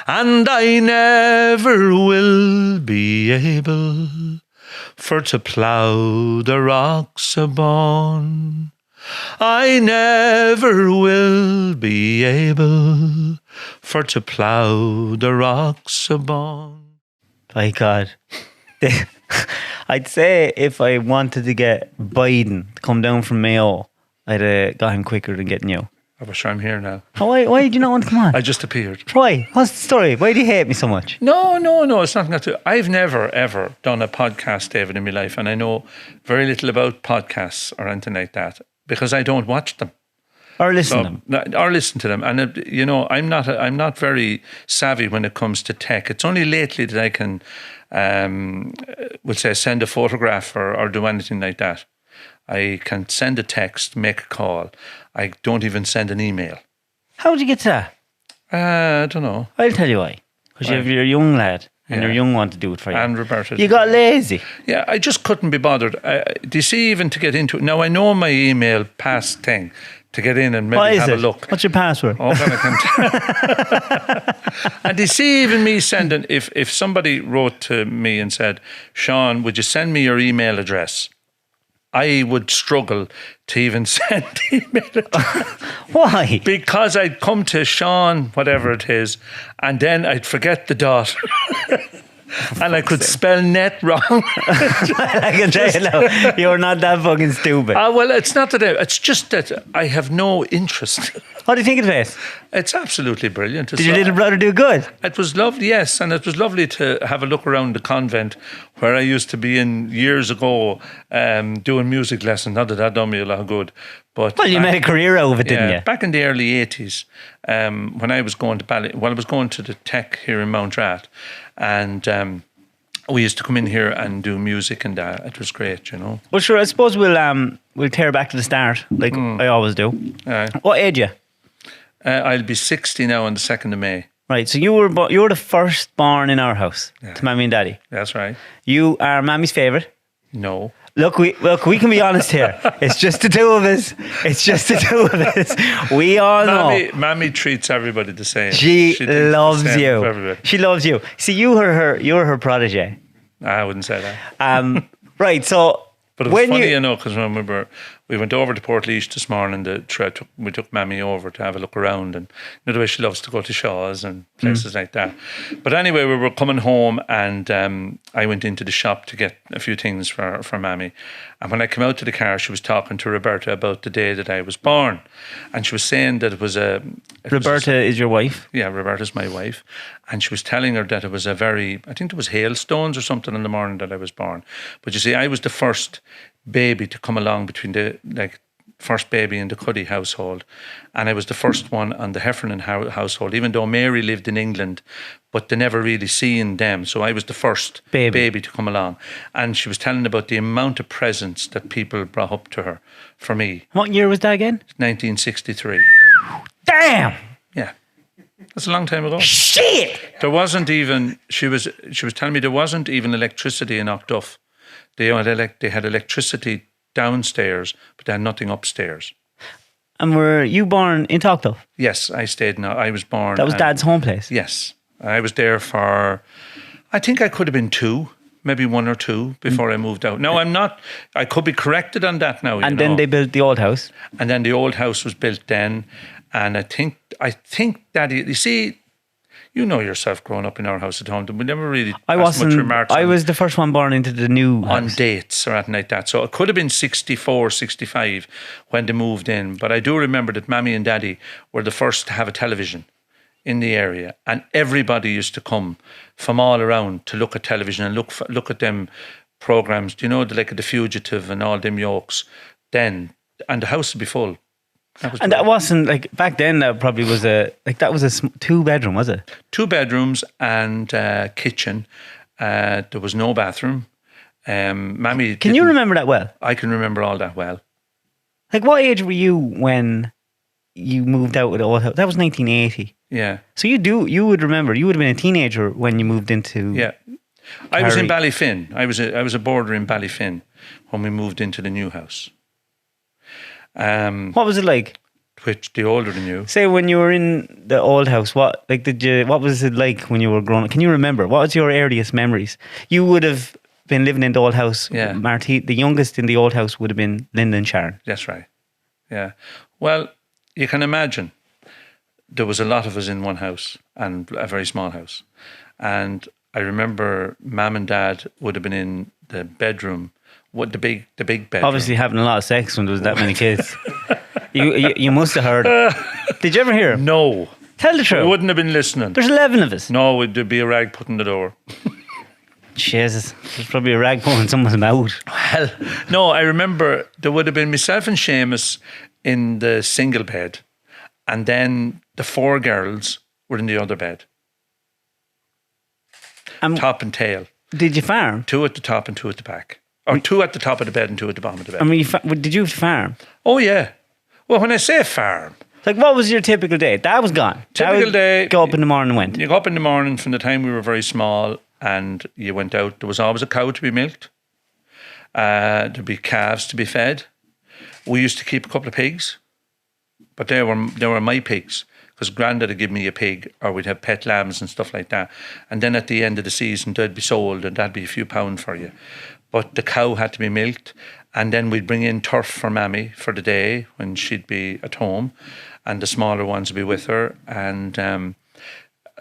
and I never will be able for to plough the rocks abon. I never will be able for to plough the rocks abon. My God. I'd say if I wanted to get Biden to come down from Mayo, I'd got him quicker than getting you. I wish I'm here now. Why did you not want to come on? I just appeared. Why? What's the story? Why do you hate me so much? No, it's nothing to do. I've never, ever done a podcast, David, in my life, and I know very little about podcasts or anything like that because I don't watch them. Or listen to them. Or listen to them. And, I'm not very savvy when it comes to tech. It's only lately that I can, send a photograph or do anything like that. I can send a text, make a call. I don't even send an email. How did you get to that? I don't know. I'll tell you why. Because you're a young lad and your young one to do it for you. And Roberta. You got lazy. Yeah, I just couldn't be bothered. Do you see, even to get into it? Now, I know my email pass thing to get in and maybe have a look. What's your password? Oh, and do you see, even me sending, if somebody wrote to me and said, Shawn, would you send me your email address? I would struggle to even send email address. Why? Because I'd come to Shawn, whatever it is, and then I'd forget the dot. And I could spell net wrong. I can tell you now, you're not that fucking stupid. Well, it's not that it's just that I have no interest. What do you think of it? It's absolutely brilliant. Did your little brother do good? It was lovely, yes, and it was lovely to have a look around the convent where I used to be in years ago, doing music lessons. Not that that done me a lot of good. But well, you made a career out of it, didn't you? Back in the early 80s, when I was going to I was going to the Tech here in Mount Rat, and we used to come in here and do music, and it was great, Well, sure, I suppose we'll tear back to the start, like I always do. What age are you? I'll be 60 now on the 2nd of May. Right, so you were the first born in our house to Mammy and Daddy. That's right. You are Mammy's favourite. No. Look, we can be honest here. It's just the two of us. We all know. Mammy treats everybody the same. She loves you. She loves you. See, you're her protege. I wouldn't say that. Right, so... But it was funny, because when we went over to Portlaoise this morning, we took Mammy over to have a look around, and the way she loves to go to Shaw's and places like that. But anyway, we were coming home, and I went into the shop to get a few things for Mammy. And when I came out to the car, she was talking to Roberta about the day that I was born, and she was saying that it was a... Roberta is your wife? Yeah, Roberta's my wife. And she was telling her that it was I think there was hailstones or something in the morning that I was born. But you see, I was the first baby to come along between first baby in the Cuddy household, and I was the first one on the Heffernan household, even though Mary lived in England, but they never really seen them. So I was the first baby to come along. And she was telling about the amount of presents that people brought up to her for me. What year was that again? 1963. Damn! Yeah. That's a long time ago. Shit! There wasn't even, she was telling me there wasn't even electricity in Octough. They had electricity downstairs, but they had nothing upstairs. And were you born in Toctough? Yes, I stayed. I was born. That was Dad's home place? Yes. I was there for, I think I could have been 2, maybe 1 or 2 before I moved out. No, I'm not. I could be corrected on that now. And then they built the old house? And then the old house was built then. And I think Daddy, you see, you know yourself growing up in our house at home, we never really much remarks I was the first one born into the new house. On dates or anything like that. So it could have been 64, 65 when they moved in. But I do remember that Mammy and Daddy were the first to have a television in the area. And everybody used to come from all around to look at television and look at them programmes. Do you know, like The Fugitive and all them yokes then? And the house would be full. That wasn't like back then. That probably was that was a 2-bedroom, was it? 2 bedrooms and kitchen. There was no bathroom. Mammy, can you remember that well? I can remember all that well. Like, what age were you when you moved out with the old house? That was 1980. Yeah. So you would remember. You would have been a teenager when you moved into. Yeah. I was in Ballyfin. I was a boarder in Ballyfin when we moved into the new house. What was it like? which the older than you. Say when you were in the old house, what was it like when you were growing up? Can you remember? What was your earliest memories? You would have been living in the old house. Yeah. Marty, the youngest in the old house would have been Linda and Sharon. That's right. Yeah. Well, you can imagine there was a lot of us in one house, and a very small house. And I remember Mum and Dad would have been in the bedroom, the big bedroom. Obviously having a lot of sex when there was that many kids. You must have heard. Did you ever hear him? No. Tell the truth. I wouldn't have been listening. There's 11 of us. No, there'd be a rag put in the door. Jesus. There's probably a rag pulling someone's mouth. Well, no, I remember there would have been myself and Seamus in the single bed, and then the 4 girls were in the other bed. Top and tail. Did you farm? 2 at the top and 2 at the back. Or 2 at the top of the bed and 2 at the bottom of the bed. I mean, did you farm? Oh, yeah. Well, when I say farm... Like, what was your typical day? Dad was gone. Typical day... Go up in the morning and went. You go up in the morning from the time we were very small, and you went out. There was always a cow to be milked. There'd be calves to be fed. We used to keep a couple of pigs, but they were my pigs, because Grandad would give me a pig, or we'd have pet lambs and stuff like that. And then at the end of the season, they'd be sold, and that'd be a few pounds for you. But the cow had to be milked, and then we'd bring in turf for Mammy for the day when she'd be at home, and the smaller ones would be with her. And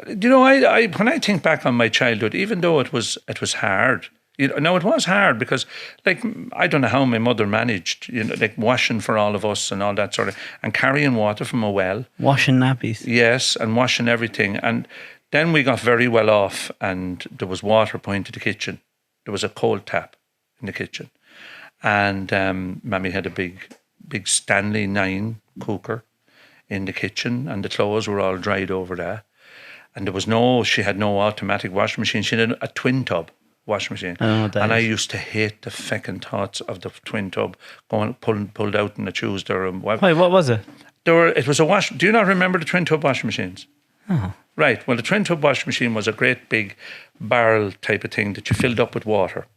you know, I when I think back on my childhood, even though it was hard. No, it was hard because, like, I don't know how my mother managed, like washing for all of us and all that sort of, and carrying water from a well. Washing nappies. Yes, and washing everything. And then we got very well off, and there was water point to the kitchen. There was a cold tap in the kitchen. And Mammy had a big Stanley 9 cooker in the kitchen, and the clothes were all dried over there. And she had no automatic washing machine. She had a twin tub washing machine. I used to hate the feckin' thoughts of the twin tub going pulled out on a Tuesday. Wait, what was it? It was a wash. Do you not remember the twin tub washing machines? Oh. Right. Well, the twin tub washing machine was a great big barrel type of thing that you filled up with water.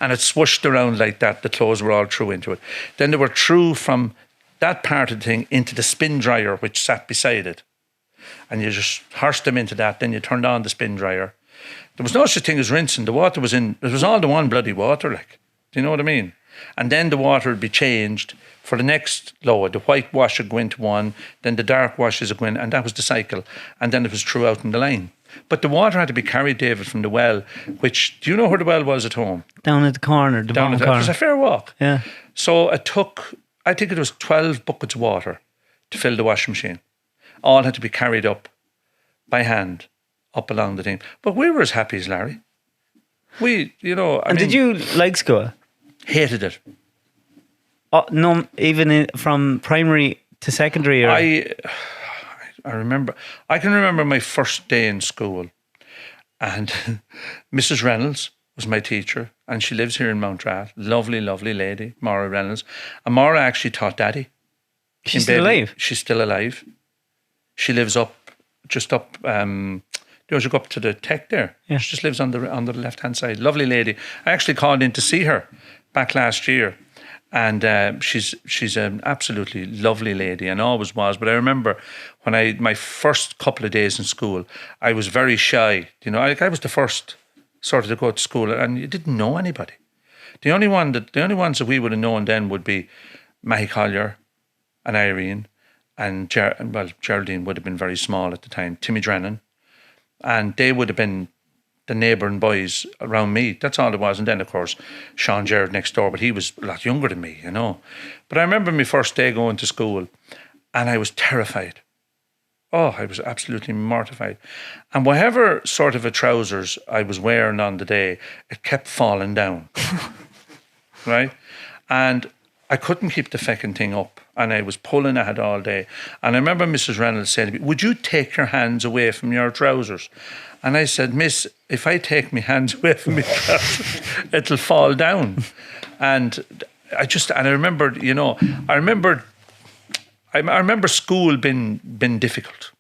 And it swooshed around like that. The clothes were all through into it. Then they were through from that part of the thing into the spin dryer, which sat beside it. And you just horsed them into that. Then you turned on the spin dryer. There was no such thing as rinsing. The water was in, it was all the one bloody water, like. Do you know what I mean? And then the water would be changed for the next load. The white wash would go into one, then the dark washes would go in, and that was the cycle. And then it was throughout in the line. But the water had to be carried, David, from the well, which, do you know where the well was at home? Down at the corner, the bottom corner. It was a fair walk. Yeah. So it took, I think it was 12 buckets of water to fill the washing machine. All had to be carried up by hand, up along the thing. But we were as happy as Larry. Did you like school? Hated it. Oh, no, even from primary to secondary? Or? I can remember my first day in school, and Mrs. Reynolds was my teacher, and she lives here in Mountrat. Lovely, lovely lady, Maura Reynolds. And Maura actually taught Daddy. She's still alive? She's still alive. She lives just up, you go up to the tech there. Yeah. She just lives on the left-hand side. Lovely lady. I actually called in to see her back last year. And she's an absolutely lovely lady, and always was. But I remember when my first couple of days in school, I was very shy. I was the first sort of to go to school, and you didn't know anybody. The only ones that we would have known then would be Mahi Collier and Irene, and Geraldine would have been very small at the time. Timmy Drennan, and they would have been the neighbouring boys around me. That's all it was. And then, of course, Shawn Gerard next door, but he was a lot younger than me, But I remember my first day going to school, and I was terrified. Oh, I was absolutely mortified. And whatever sort of a trousers I was wearing on the day, it kept falling down. Right? And I couldn't keep the feckin' thing up, and I was pulling at it all day. And I remember Mrs. Reynolds saying to me, "Would you take your hands away from your trousers?" And I said, "Miss, if I take my hands away from my trousers, it'll fall down." And I remembered, I remember school being difficult,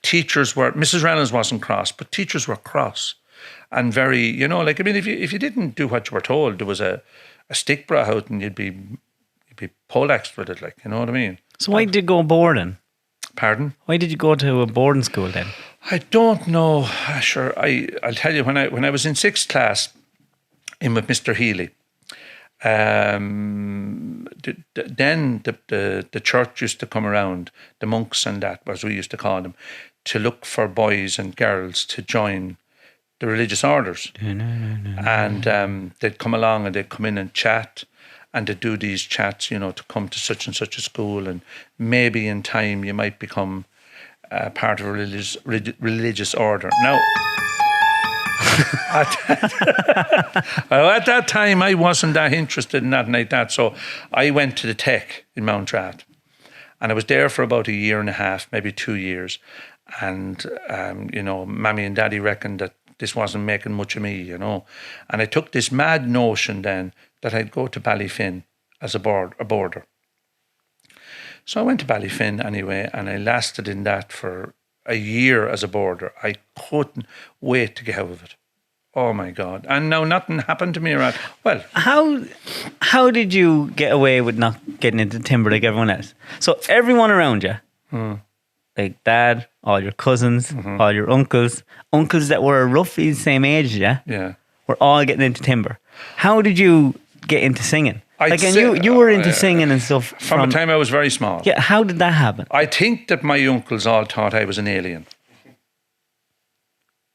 Teachers were, Mrs. Reynolds wasn't cross, but teachers were cross and very, if you didn't do what you were told, there was a stick brought out and you'd be be poleaxed with it, like, you know what I mean? So why did you go boarding? Pardon? Why did you go to a boarding school then? I don't know. Sure, I'll tell you, when I was in 6th class, in with Mr. Healy, then the church used to come around, the monks and that, as we used to call them, to look for boys and girls to join the religious orders. And they'd come along and they'd come in and chat, and they'd do these chats, you know, to come to such and such a school, and maybe in time you might become part of a religious order. Now, at that time, I wasn't that interested in that like that, so I went to the Tech in Mount Rat, and I was there for about 1.5 years, maybe 2 years, and you know, Mammy and Daddy reckoned that this wasn't making much of me, you know, and I took this mad notion then that I'd go to Ballyfin as a boarder. So I went to Ballyfin anyway, and I lasted in that for 1 year as a boarder. I couldn't wait to get out of it. Oh my God. And now nothing happened to me around. Well, How did you get away with not getting into timber like everyone else? So everyone around you, like dad, all your cousins, all your uncles that were roughly the same age as you, were all getting into timber. How did you get into singing? You were into singing and stuff from the time I was very small. Yeah, how did that happen? I think that my uncles all thought I was an alien.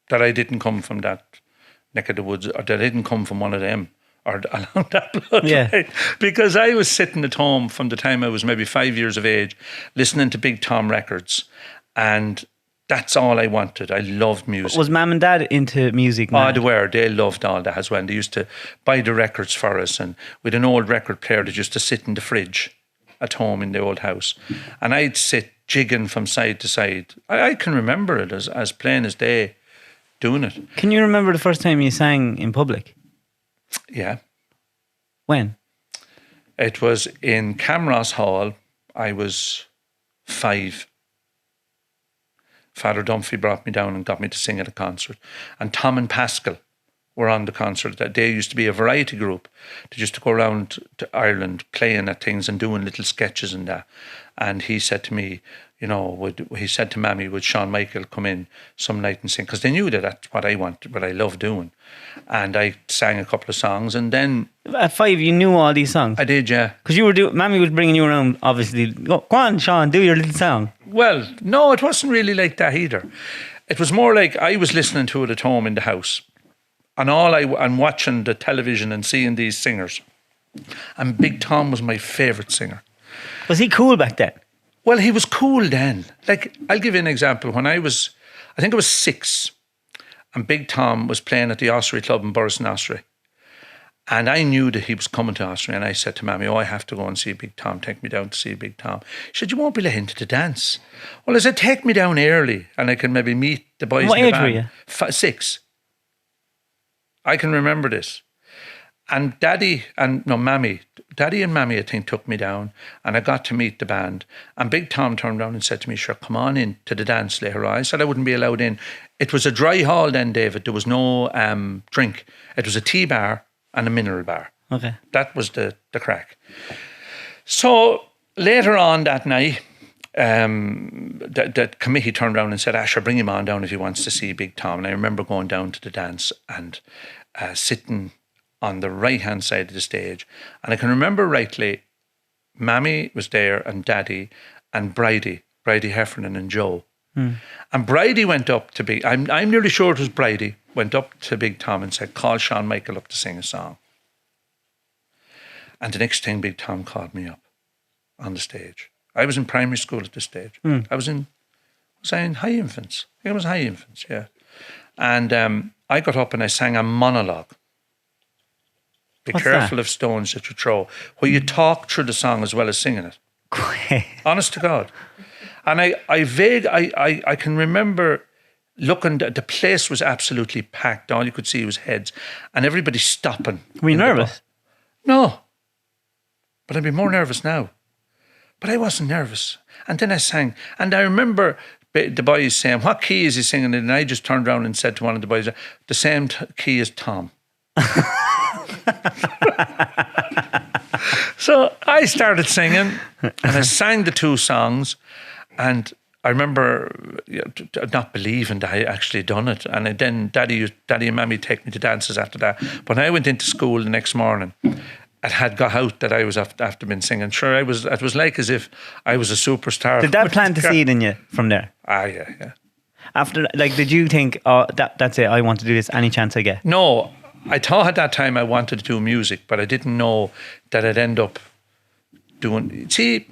That I didn't come from that neck of the woods, or that I didn't come from one of them, or along that blood line. Because I was sitting at home from the time I was maybe 5 years of age, listening to Big Tom records, and that's all I wanted. I loved music. Was Mum and Dad into music now? Oh, they were. They loved all that as well. They used to buy the records for us, and with an old record player that used to sit in the fridge at home in the old house. And I'd sit jigging from side to side. I can remember it as plain as day, doing it. Can you remember the first time you sang in public? Yeah. When? It was in Camross Hall. I was 5. Father Dunphy brought me down and got me to sing at a concert. And Tom and Pascal were on the concert. That they used to be a variety group. They used to go around to Ireland playing at things and doing little sketches and that. And he said to me, you know, he said to Mammy, would Shawn Michael come in some night and sing? Because they knew that that's what I wanted, what I loved doing. And I sang a couple of songs, and then... At 5, you knew all these songs? I did, yeah. Because Mammy was bringing you around, obviously. Go on, Shawn, do your little song. Well, no, it wasn't really like that either. It was more like I was listening to it at home in the house, and watching the television and seeing these singers. And Big Tom was my favourite singer. Was he cool back then? Well, he was cool then. Like, I'll give you an example. When I think I was 6, and Big Tom was playing at the Ossory Club in Burrison, Ossory. And I knew that he was coming to Ossory, and I said to Mammy, I have to go and see Big Tom. Take me down to see Big Tom. She said, you won't be let into the dance. Well, I said, take me down early, and I can maybe meet the boys What in the age band. were you? 6. I can remember this. And Daddy and Mammy, I think, took me down, and I got to meet the band. And Big Tom turned around and said to me, sure, come on in to the dance later on. I said I wouldn't be allowed in. It was a dry hall then, David. There was no drink. It was a tea bar and a mineral bar. Okay. That was the crack. So later on that night, the committee turned around and said, Asher, bring him on down if he wants to see Big Tom. And I remember going down to the dance and sitting on the right-hand side of the stage. And I can remember rightly, Mammy was there and Daddy and Bridie Heffernan and Joe. And Bridie went up to Big... I'm nearly sure it was Bridie, went up to Big Tom and said, call Shawn Michael up to sing a song. And the next thing, Big Tom called me up on the stage. I was in primary school at this stage. Was I in high infants? I think it was high infants, yeah. And I got up and I sang a monologue. Be What's careful that? of stones that you throw, where you talk through the song as well as singing it. Honest to God. And I can remember looking, the place was absolutely packed. All you could see was heads and everybody stopping. Were you nervous? No. But I'd be more nervous now. But I wasn't nervous. And then I sang. And I remember the boys saying, what key is he singing in? And I just turned around and said to one of the boys, the same key as Tom. So I started singing, and I sang the 2 songs, and I remember not believing that I actually done it. And then Daddy and Mammy take me to dances after that. But when I went into school the next morning, it had got out that I was after been singing. Sure, it was like as if I was a superstar. Did that plant the seed in you from there? Ah, yeah. After, like, did you think, oh, that's it, I want to do this any chance I get? No, I thought at that time I wanted to do music, but I didn't know that I'd end up doing. See,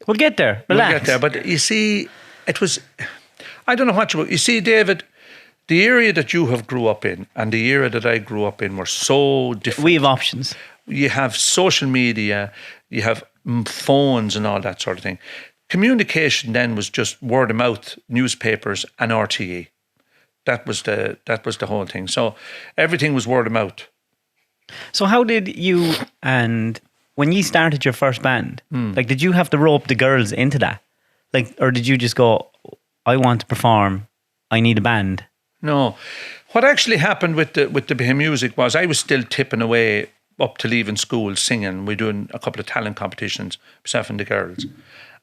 we'll get there. Relax. We'll get there. But you see, it was. I don't know what you see, David. The area that you have grew up in and the area that I grew up in were so different. We have options. You have social media, you have phones and all that sort of thing. Communication then was just word of mouth, newspapers and RTE. That was the whole thing. So everything was word of mouth. So how did you, and when you started your first band, like, did you have to rope the girls into that? Like, or did you just go, I want to perform, I need a band? No. What actually happened with the Bahia Music was I was still tipping away up to leaving school singing. We're doing a couple of talent competitions, myself and the girls.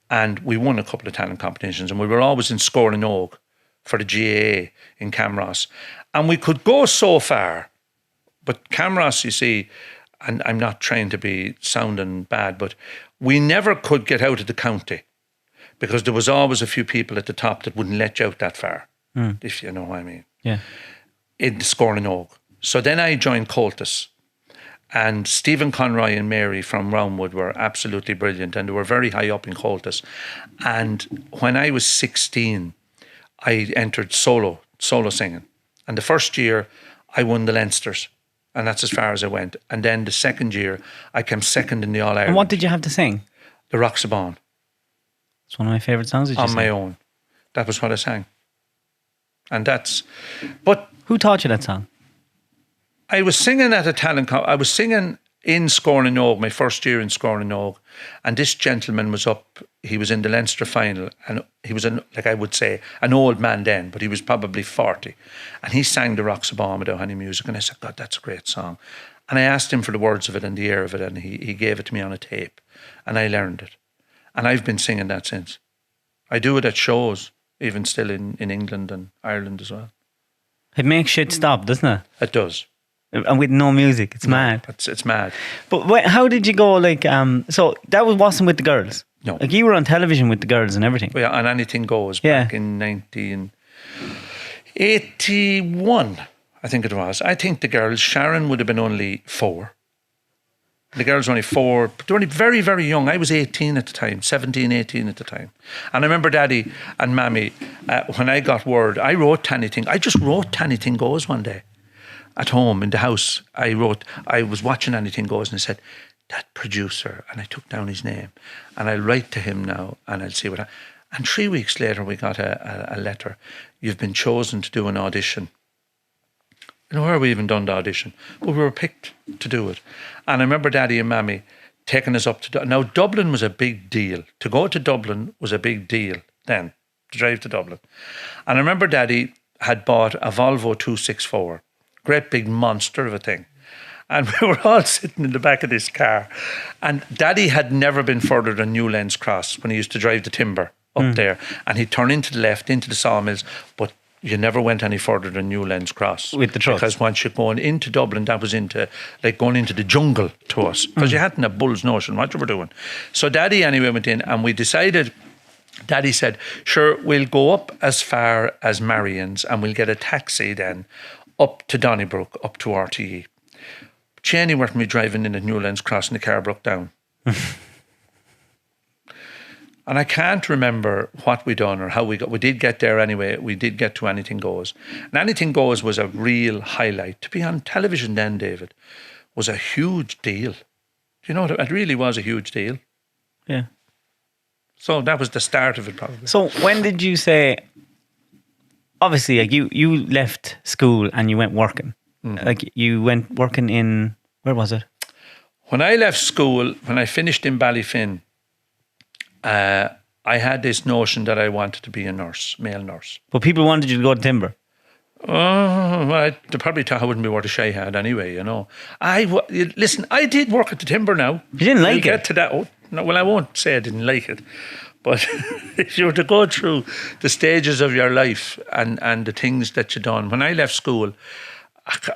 And we won a couple of talent competitions, and we were always in Scoring Oak for the GAA in Camross. And we could go so far, but Camross, you see, and I'm not trying to be sounding bad, but we never could get out of the county because there was always a few people at the top that wouldn't let you out that far, if you know what I mean. Yeah. In Scoring Oak. So then I joined Coltis. And Stephen Conroy and Mary from Roundwood were absolutely brilliant, and they were very high up in Coltis. And when I was 16, I entered solo singing. And the first year, I won the Leinsters, and that's as far as I went. And then the second year, I came second in the All-Ireland. And what did you have to sing? The Roxabon. It's one of my favourite songs that you On sang. my own. That was what I sang. And but... Who taught you that song? I was singing at a talent. I was singing in Scoring Oak, my first year in Scoring Oak, and this gentleman was up. He was in the Leinster final, and he was like I would say an old man then, but he was probably 40, and he sang the Roxabon without any music, and I said, God, that's a great song. And I asked him for the words of it and the air of it, and he gave it to me on a tape, and I learned it, and I've been singing that since. I do it at shows, even still in England and Ireland as well. It makes shit stop, doesn't it? It does. And with no music, it's mad. It's mad. But how did you go? Like, so that wasn't with the girls. No. Like, you were on television with the girls and everything. Yeah, and Anything Goes back in 1981, I think it was. I think the girls, Sharon would have been only 4. The girls were only 4, but they were only very, very young. I was 18 at the time, 17, 18 at the time. And I remember Daddy and Mammy, when I got word, I just wrote Anything Goes one day. At home in the house, I was watching Anything Goes, and I said, that producer, and I took down his name, and I'll write to him now, and I'll see what and 3 weeks later we got a letter. You've been chosen to do an audition. You know where we even done the audition, but we were picked to do it. And I remember Daddy and Mammy taking us up to now Dublin was a big deal. To go to Dublin was a big deal then, to drive to Dublin. And I remember Daddy had bought a Volvo 264. Great big monster of a thing. And we were all sitting in the back of this car. And Daddy had never been further than Newlands Cross when he used to drive the timber up there. And he'd turn into the left, into the sawmills, but you never went any further than Newlands Cross. With the trucks. Because once you're going into Dublin, that was into like going into the jungle to us. Because you hadn't a bull's notion what you were doing. So Daddy anyway went in, and we decided, Daddy said, sure, we'll go up as far as Marion's and we'll get a taxi then up to Donnybrook, up to RTE. Cheney were me driving in at Newlands Cross and the car broke down. And I can't remember what we done or how we got. We did get there anyway. We did get to Anything Goes. And Anything Goes was a real highlight. To be on television then, David, was a huge deal. You know, it really was a huge deal. Yeah. So that was the start of it probably. So when did you say, obviously, like you left school and you went working. Like you went working in, where was it? When I left school, when I finished in Ballyfin, I had this notion that I wanted to be a nurse, male nurse. But people wanted you to go to timber. Oh, well, they probably thought I wouldn't be worth a shy had anyway, you know. Listen, I did work at the timber now. You didn't like We'll it? get to that. Oh, no, well, I won't say I didn't like it. But if you were to go through the stages of your life and the things that you done, when I left school,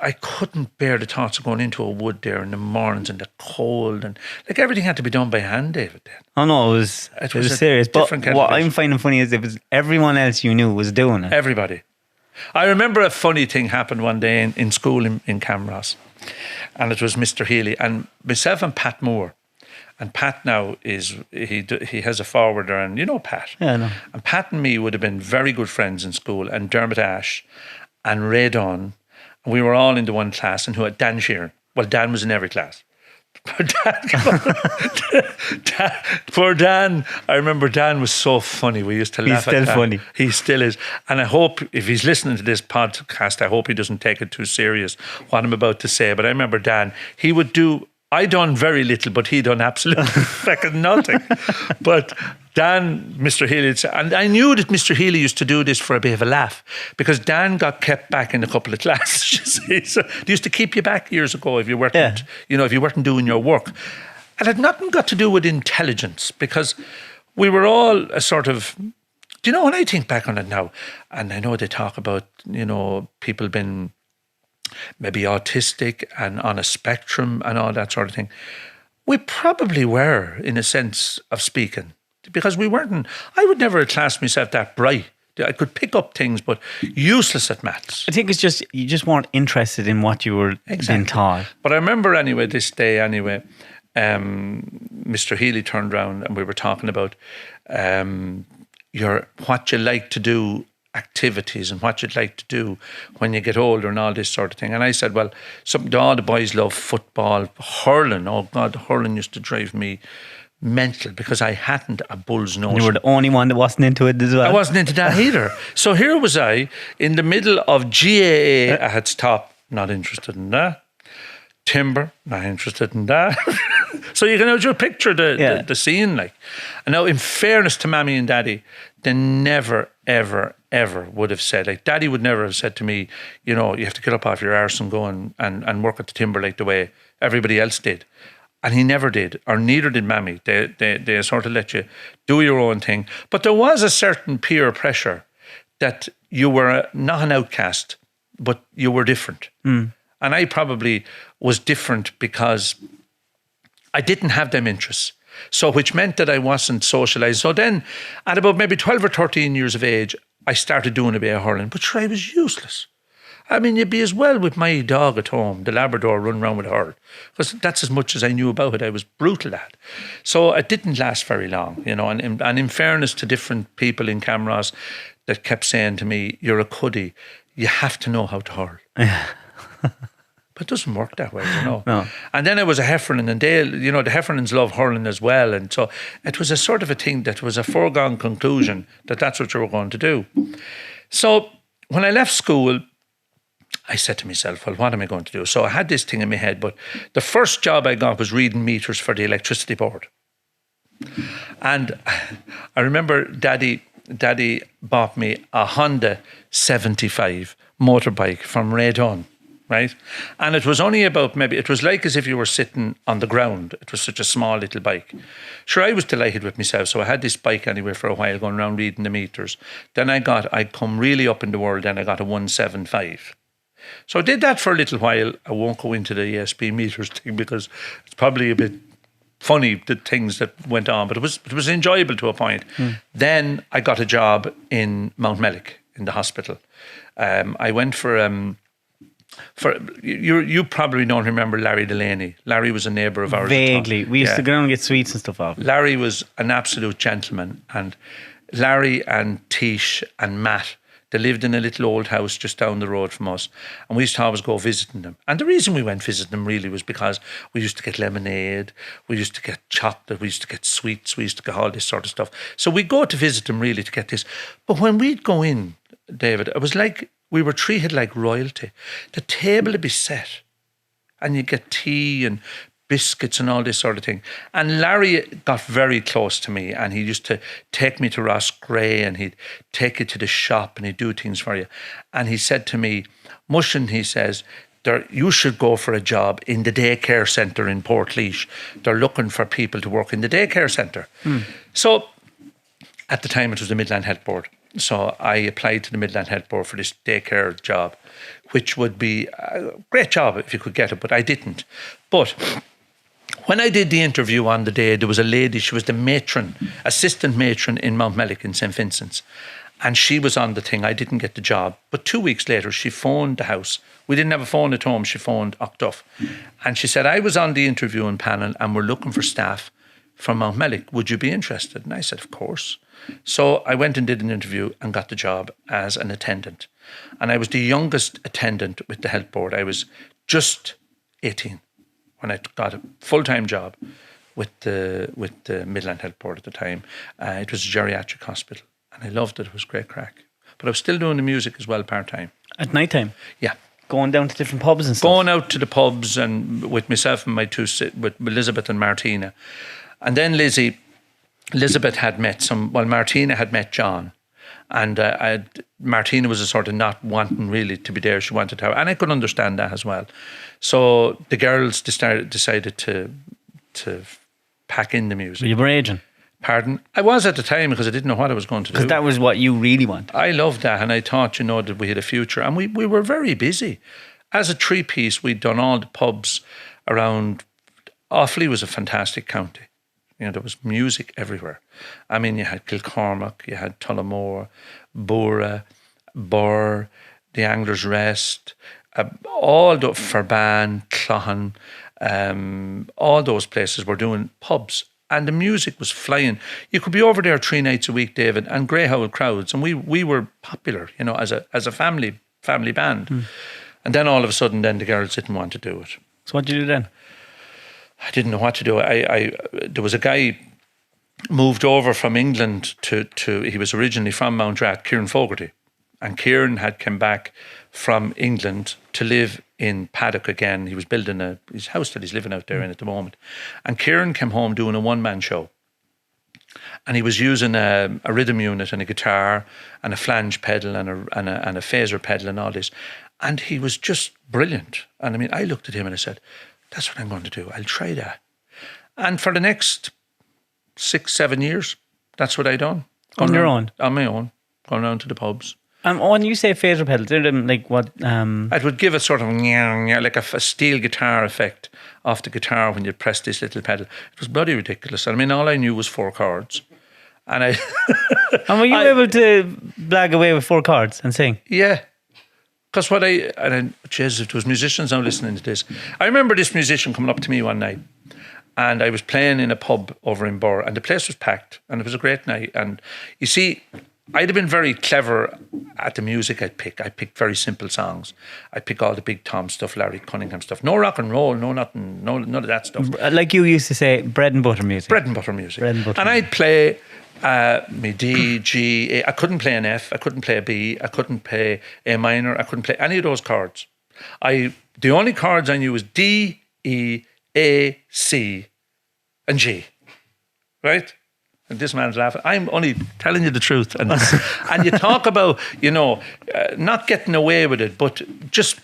I couldn't bear the thoughts of going into a wood there in the mornings and the cold, and like everything had to be done by hand, David. Then. Oh no, it was a serious. But different kind of what life. I'm finding funny is it was everyone else you knew was doing it. Everybody. I remember a funny thing happened one day in school in Camross, and it was Mr. Healy and myself and Pat Moore. And Pat now he has a forwarder, and you know Pat. Yeah, I know. And Pat and me would have been very good friends in school, and Dermot Ashe and Ray Dunn. We were all into one class, and who had Dan Sheeran. Well, Dan was in every class. Poor Dan. I remember Dan was so funny. We used to laugh at He's still Dan. funny. He still is. And I hope, if he's listening to this podcast, I hope he doesn't take it too serious, what I'm about to say. But I remember Dan, he would do, I done very little, but he done absolutely fucking nothing. But Dan, Mr. Healy, and I knew that Mr. Healy used to do this for a bit of a laugh, because Dan got kept back in a couple of classes. You see, so they used to keep you back years ago if you weren't, if you weren't doing your work. And it had nothing got to do with intelligence, because we were all a sort of. Do you know, when I think back on it now, and I know they talk about, people being maybe autistic and on a spectrum and all that sort of thing. We probably were, in a sense of speaking, because I would never have classed myself that bright. I could pick up things, but useless at maths. I think it's just, you just weren't interested in what you were being taught. But I remember this day, Mr. Healy turned around and we were talking about what you like to do, activities, and what you'd like to do when you get older and all this sort of thing. And I said, well, all the boys love football, hurling. Oh God, hurling used to drive me mental, because I hadn't a bull's nose. You were the only one that wasn't into it as well. I wasn't into that either. So here was I in the middle of GAA at its top, not interested in that. Timber, not interested in that. So you can just picture the scene, like. And now, in fairness to Mammy and Daddy, they never, ever, ever would have said, like, Daddy would never have said to me, you have to get up off your arse and go and work at the timber like the way everybody else did. And he never did, or neither did Mammy. They sort of let you do your own thing. But there was a certain peer pressure that you were not an outcast, but you were different. And I probably was different because I didn't have them interests. So, which meant that I wasn't socialised. So then, at about maybe 12 or 13 years of age, I started doing a bit of hurling. But sure, I was useless. I mean, you'd be as well with my dog at home, the Labrador, running around with her, because that's as much as I knew about it. I was brutal at. So it didn't last very long, and in fairness to different people in Camross that kept saying to me, you're a Cuddy, you have to know how to hurl. But it doesn't work that way, No. And then I was a Heffernan, and they, the Heffernans love hurling as well. And so it was a sort of a thing that was a foregone conclusion that that's what you were going to do. So when I left school, I said to myself, well, what am I going to do? So I had this thing in my head, but the first job I got was reading meters for the electricity board. And I remember Daddy bought me a Honda 75 motorbike from Ray Dunn, right? And it was only about it was like as if you were sitting on the ground. It was such a small little bike. Sure, I was delighted with myself. So I had this bike anyway for a while, going around reading the meters. Then I'd come really up in the world, then I got a 175. So I did that for a little while. I won't go into the ESP meters thing because it's probably a bit funny, the things that went on, but it was enjoyable to a point. Then I got a job in Mount Mellick in the hospital. I went for you probably don't remember Larry Delaney. Larry was a neighbour of ours. Vaguely. We used to go around and get sweets and stuff off. Larry was an absolute gentleman, and Larry and Tish and Matt, they lived in a little old house just down the road from us, and we used to always go visiting them. And the reason we went visiting them really was because we used to get lemonade, we used to get chocolate, we used to get sweets, we used to get all this sort of stuff. So we'd go to visit them really to get this. But when we'd go in, David, it was like we were treated like royalty. The table would be set, and you'd get tea and biscuits and all this sort of thing. And Larry got very close to me, and he used to take me to Ross Gray, and he'd take you to the shop, and he'd do things for you. And he said to me, Mushin, he says, you should go for a job in the daycare centre in Portlaoise. They're looking for people to work in the daycare centre. So at the time it was the Midland Health Board. So I applied to the Midland Health Board for this daycare job, which would be a great job if you could get it, but I didn't. But when I did the interview on the day, there was a lady, she was the matron, assistant matron in Mount Mellick in St. Vincent's. And she was on the thing. I didn't get the job. But 2 weeks later, she phoned the house. We didn't have a phone at home. She phoned Octough. And she said, I was on the interviewing panel and we're looking for staff from Mount Mellick. Would you be interested? And I said, of course. So I went and did an interview and got the job as an attendant. And I was the youngest attendant with the health board. I was just 18 when I got a full-time job with the Midland Health Board at the time. It was a geriatric hospital. And I loved it. It was great crack. But I was still doing the music as well part-time. At night time? Yeah. Going down to different pubs and stuff? Going out to the pubs and with myself and my with Elizabeth and Martina. And then Elizabeth had met Martina had met John. And Martina was a sort of not wanting really to be there. She wanted to, and I could understand that as well. So the girls decided to pack in the music. Were you raging? Pardon? I was at the time because I didn't know what I was going to do. Because that was what you really wanted. I loved that, and I thought, that we had a future. And we were very busy. As a three-piece, we'd done all the pubs around. Offaly was a fantastic county. There was music everywhere. I mean, you had Kilcormac, you had Tullamore, Bora, Burr, the Anglers' Rest, all the Ferban, Clohan, all those places were doing pubs. And the music was flying. You could be over there 3 nights a week, David, and greyhound crowds. And we were popular, as a family band. And then all of a sudden, the girls didn't want to do it. So what did you do then? I didn't know what to do. There was a guy moved over from England to he was originally from Mount Rat, Kieran Fogarty. And Kieran had come back from England to live in Paddock again. He was building his house that he's living out there in at the moment. And Kieran came home doing a one-man show. And he was using a rhythm unit and a guitar and a flange pedal and a phaser pedal and all this. And he was just brilliant. And I mean, I looked at him and I said, that's what I'm going to do. I'll try that. And for the next 6-7 years, that's what I done. On your own? On my own. Going around to the pubs. When you say phaser pedals, they're them like what? It would give a sort of like a steel guitar effect off the guitar when you press this little pedal. It was bloody ridiculous. I mean, all I knew was 4 chords. And And were you able to blag away with 4 chords and sing? Yeah. Because Jesus, if there was musicians now listening to this. I remember this musician coming up to me one night and I was playing in a pub over in Burr and the place was packed and it was a great night. And you see, I'd have been very clever at the music I'd pick. I picked very simple songs. I'd pick all the Big Tom stuff, Larry Cunningham stuff. No rock and roll, no nothing, none of that stuff. Like you used to say, bread and butter music. Bread and butter music. Bread and butter and music. I'd play me D, G, A. I couldn't play an F. I couldn't play a B. I couldn't play A minor. I couldn't play any of those chords. The only chords I knew was D, E, A, C, and G. Right? And this man's laughing. I'm only telling you the truth. And you talk about, not getting away with it, but just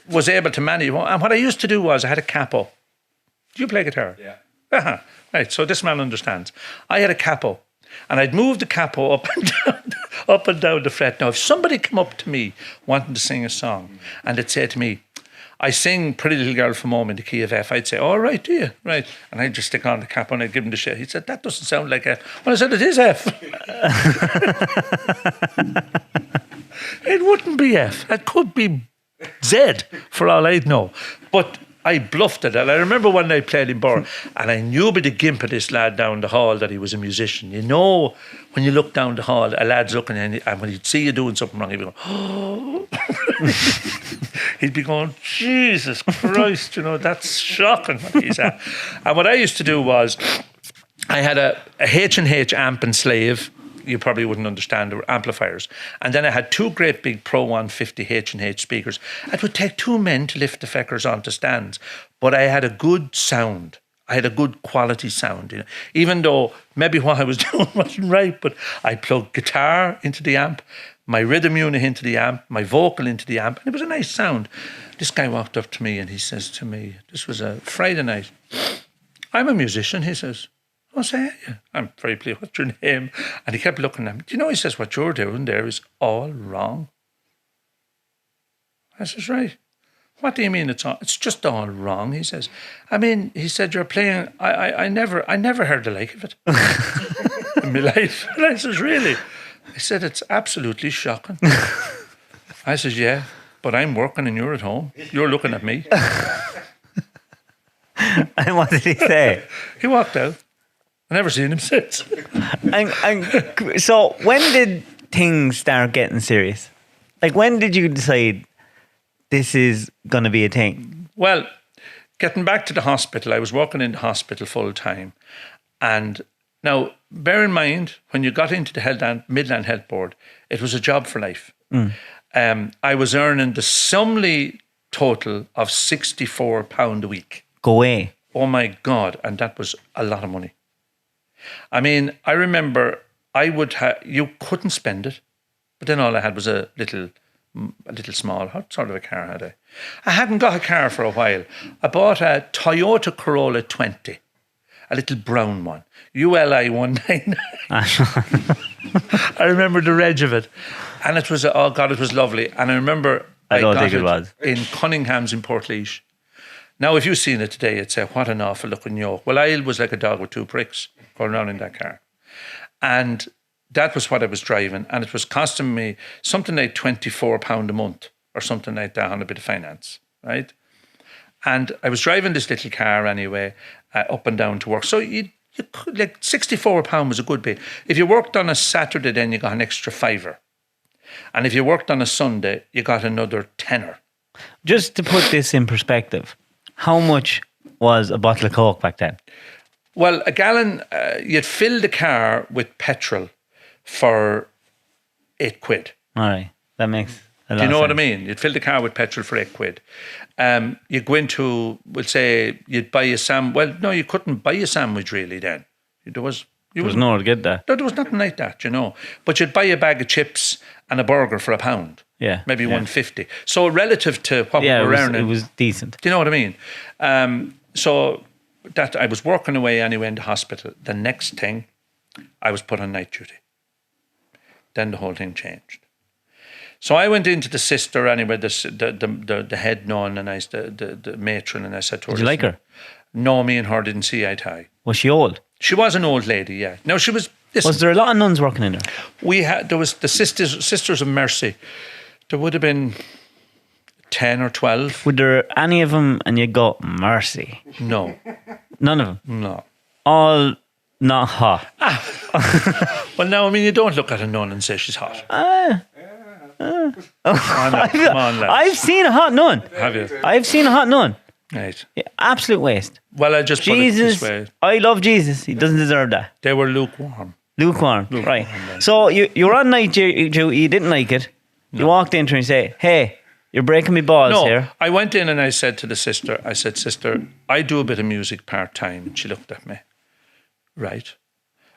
was able to manage. And what I used to do was I had a capo. Do you play guitar? Yeah. Uh-huh. Right, so this man understands. I had a capo. And I'd move the capo up and down the fret. Now, if somebody come up to me wanting to sing a song and they'd say to me, I sing Pretty Little Girl from Home in the key of F, I'd say, all right, do you? Right. And I'd just stick on the capo and I'd give him the shit. He said, that doesn't sound like F. Well, I said, it is F. It wouldn't be F. It could be Z for all I'd know. But I bluffed it. And I remember one night playing in Burr and I knew by the gimp of this lad down the hall that he was a musician. When you look down the hall, a lad's looking and when he'd see you doing something wrong, he'd be going, oh. He'd be going, Jesus Christ, that's shocking what he's at. And what I used to do was I had a H&H amp and slave you probably wouldn't understand, they were amplifiers. And then I had 2 great big Pro 150 H&H speakers. It would take 2 men to lift the feckers onto stands, but I had a good sound. I had a good quality sound, you know. Even though maybe what I was doing wasn't right, but I plugged guitar into the amp, my rhythm unit into the amp, my vocal into the amp, and it was a nice sound. This guy walked up to me and he says to me, this was a Friday night, I'm a musician, he says. I say, yeah, I'm very pleased. What's your name? And he kept looking at me. Do you know, he says, what you're doing there is all wrong. I says, right. What do you mean it's all? It's just all wrong, he says. I mean, he said, you're playing, I never heard the like of it in my life. And I says, really? He said, it's absolutely shocking. I says, yeah, but I'm working and you're at home. You're looking at me. And what did he say? He walked out. I never seen him since. So when did things start getting serious? Like, when did you decide this is going to be a thing? Well, getting back to the hospital, I was working in the hospital full time. And now, bear in mind, when you got into the Midland Health Board, it was a job for life. I was earning the summary total of £64 a week. Go away. Oh my God. And that was a lot of money. I mean, I remember you couldn't spend it, but then all I had was a little small, what sort of a car had I? I hadn't got a car for a while. I bought a Toyota Corolla 20, a little brown one, ULI 199. I remember the reg of it. And it was, oh God, it was lovely. And I remember I don't think it was. In Cunningham's in Portlaoise. Now, if you've seen it today, you'd say, what an awful looking yoke. Well, I was like a dog with 2 pricks going around in that car. And that was what I was driving. And it was costing me something like £24 a month or something like that on a bit of finance, right? And I was driving this little car anyway, up and down to work. So you could, like, £64 was a good bit. If you worked on a Saturday, then you got an extra £5. And if you worked on a Sunday, you got another £10. Just to put this in perspective, how much was a bottle of Coke back then? Well, a gallon, you'd fill the car with petrol for £8. All right. That makes a lot of sense. Do you know what I mean? You'd fill the car with petrol for £8. You'd go into, we'll say, you'd buy a sandwich. Well, no, you couldn't buy a sandwich really then. There was nowhere to get that. No, there was nothing like that, you know. But you'd buy a bag of chips and a burger for £1. Yeah. Maybe 150. So relative to what we were earning. It was decent. Do you know what I mean? So that I was working away anyway in the hospital. The next thing, I was put on night duty. Then the whole thing changed. So I went into the sister anyway, the head nun, and the matron, and I said to her, did you like her? No, me and her didn't see eye to eye. Was she old? She was an old lady, yeah. No, she was. Listen, was there a lot of nuns working in there? There was the Sisters of Mercy. There would have been 10 or 12. Were there any of them and you got mercy? No. None of them? No. All not hot? Well, no, I mean, you don't look at a nun and say she's hot. Come on, lad. I've seen a hot nun. Have you? I've seen a hot nun. Right. Yeah, absolute waste. Well, I just Jesus, put it this way. I love Jesus. He doesn't deserve that. They were lukewarm. Lukewarm. Right. So you were on night duty, you didn't like it. You walked in to her and say, hey, you're breaking me balls here. I went in and I said to the sister, sister, I do a bit of music part-time. And she looked at me. Right.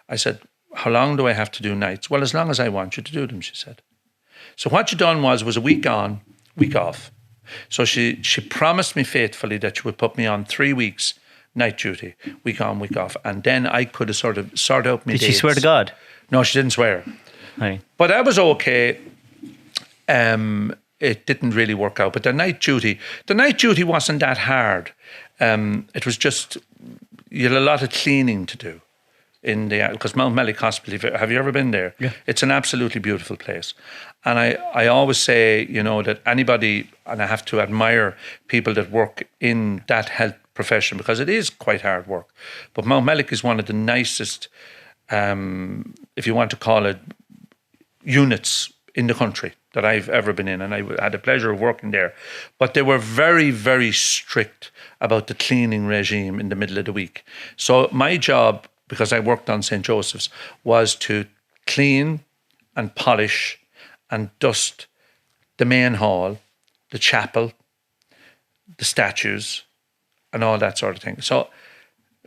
I said, how long do I have to do nights? Well, as long as I want you to do them, she said. So what you done was a week on, week off. So she promised me faithfully that she would put me on 3 weeks night duty, week on, week off. And then I could have sort out my dates. Did she swear to God? No, she didn't swear. Right. But that was okay. It didn't really work out. But the night duty wasn't that hard. It was just, you had a lot of cleaning to do because Mount Mellick Hospital, have you ever been there? Yeah. It's an absolutely beautiful place. And I always say, you know, that anybody, and I have to admire people that work in that health profession because it is quite hard work. But Mount Mellick is one of the nicest, if you want to call it, units in the country that I've ever been in, and I had the pleasure of working there. But they were very, very strict about the cleaning regime in the middle of the week. So my job, because I worked on St. Joseph's, was to clean and polish and dust the main hall, the chapel, the statues, and all that sort of thing. So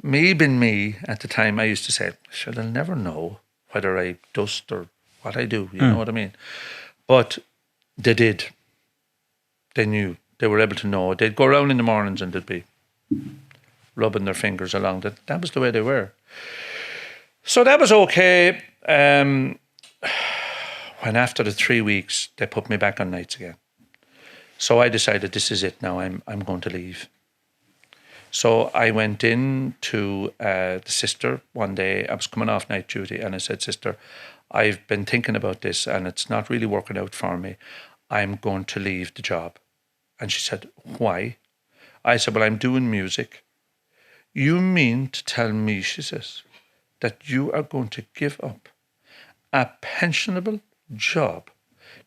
me being me at the time, I used to say, sure, they'll never know whether I dust or what I do, you know what I mean? But they did. They knew. They were able to know. They'd go around in the mornings and they'd be rubbing their fingers along. That was the way they were. So that was okay. When after the 3 weeks, they put me back on nights again. So I decided this is it now. I'm going to leave. So I went in to the sister one day. I was coming off night duty and I said, sister, I've been thinking about this and it's not really working out for me. I'm going to leave the job. And she said, why? I said, well, I'm doing music. You mean to tell me, she says, that you are going to give up a pensionable job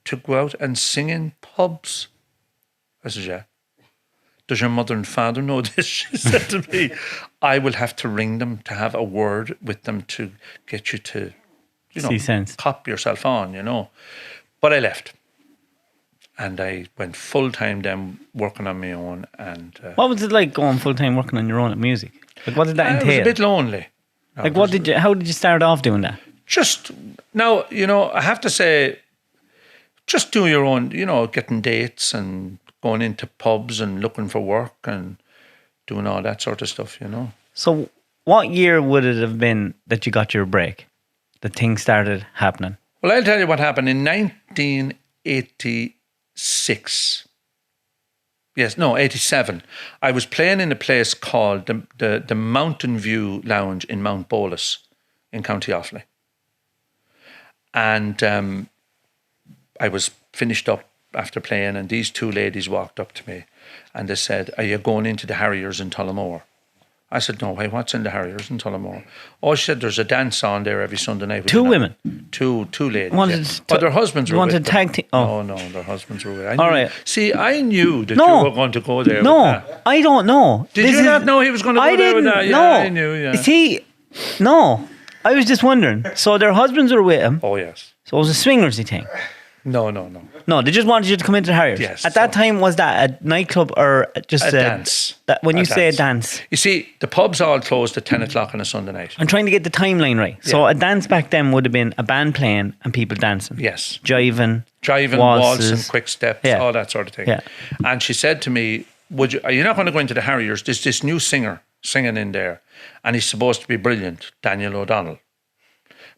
to go out and sing in pubs? I said, yeah. Does your mother and father know this? She said to me, I will have to ring them to have a word with them to get you to, See sense. cop yourself on, But I left. And I went full-time then working on my own. And What was it like going full-time working on your own at music? Like, what did that entail? It was a bit lonely. No, Like, how did you start off doing that? Just, now, I have to say, just do your own, getting dates and going into pubs and looking for work and doing all that sort of stuff, So what year would it have been that you got your break? That things started happening? Well, I'll tell you what happened in 1986. Yes, no, 87. I was playing in a place called the Mountain View Lounge in Mount Bolus in County Offaly. And I was finished up after playing, and these two ladies walked up to me and they said, are you going into the Harriers in Tullamore? I said, no, why, what's in the Harriers in Tullamore? Oh, she said, there's a dance on there every Sunday night. Two women? Two ladies. But their husbands were with them. tag team? Oh. No, their husbands were with them. All right. See, I knew that you were going to go there with that. I don't know. Did you not know he was going to go there with that? Yeah, I knew, yeah. See, no. I was just wondering. So their husbands were with him. Oh, yes. So it was a swingersy thing. No. No, they just wanted you to come into the Harriers. Yes. At that time, was that a nightclub or just a dance? When you say a dance. You see, the pubs all closed at 10 o'clock on a Sunday night. I'm trying to get the timeline right. Yeah. So a dance back then would have been a band playing and people dancing. Yes. Jiving, waltzing, quick steps, all that sort of thing. Yeah. And she said to me, are you not going to go into the Harriers? There's this new singer singing in there and he's supposed to be brilliant, Daniel O'Donnell.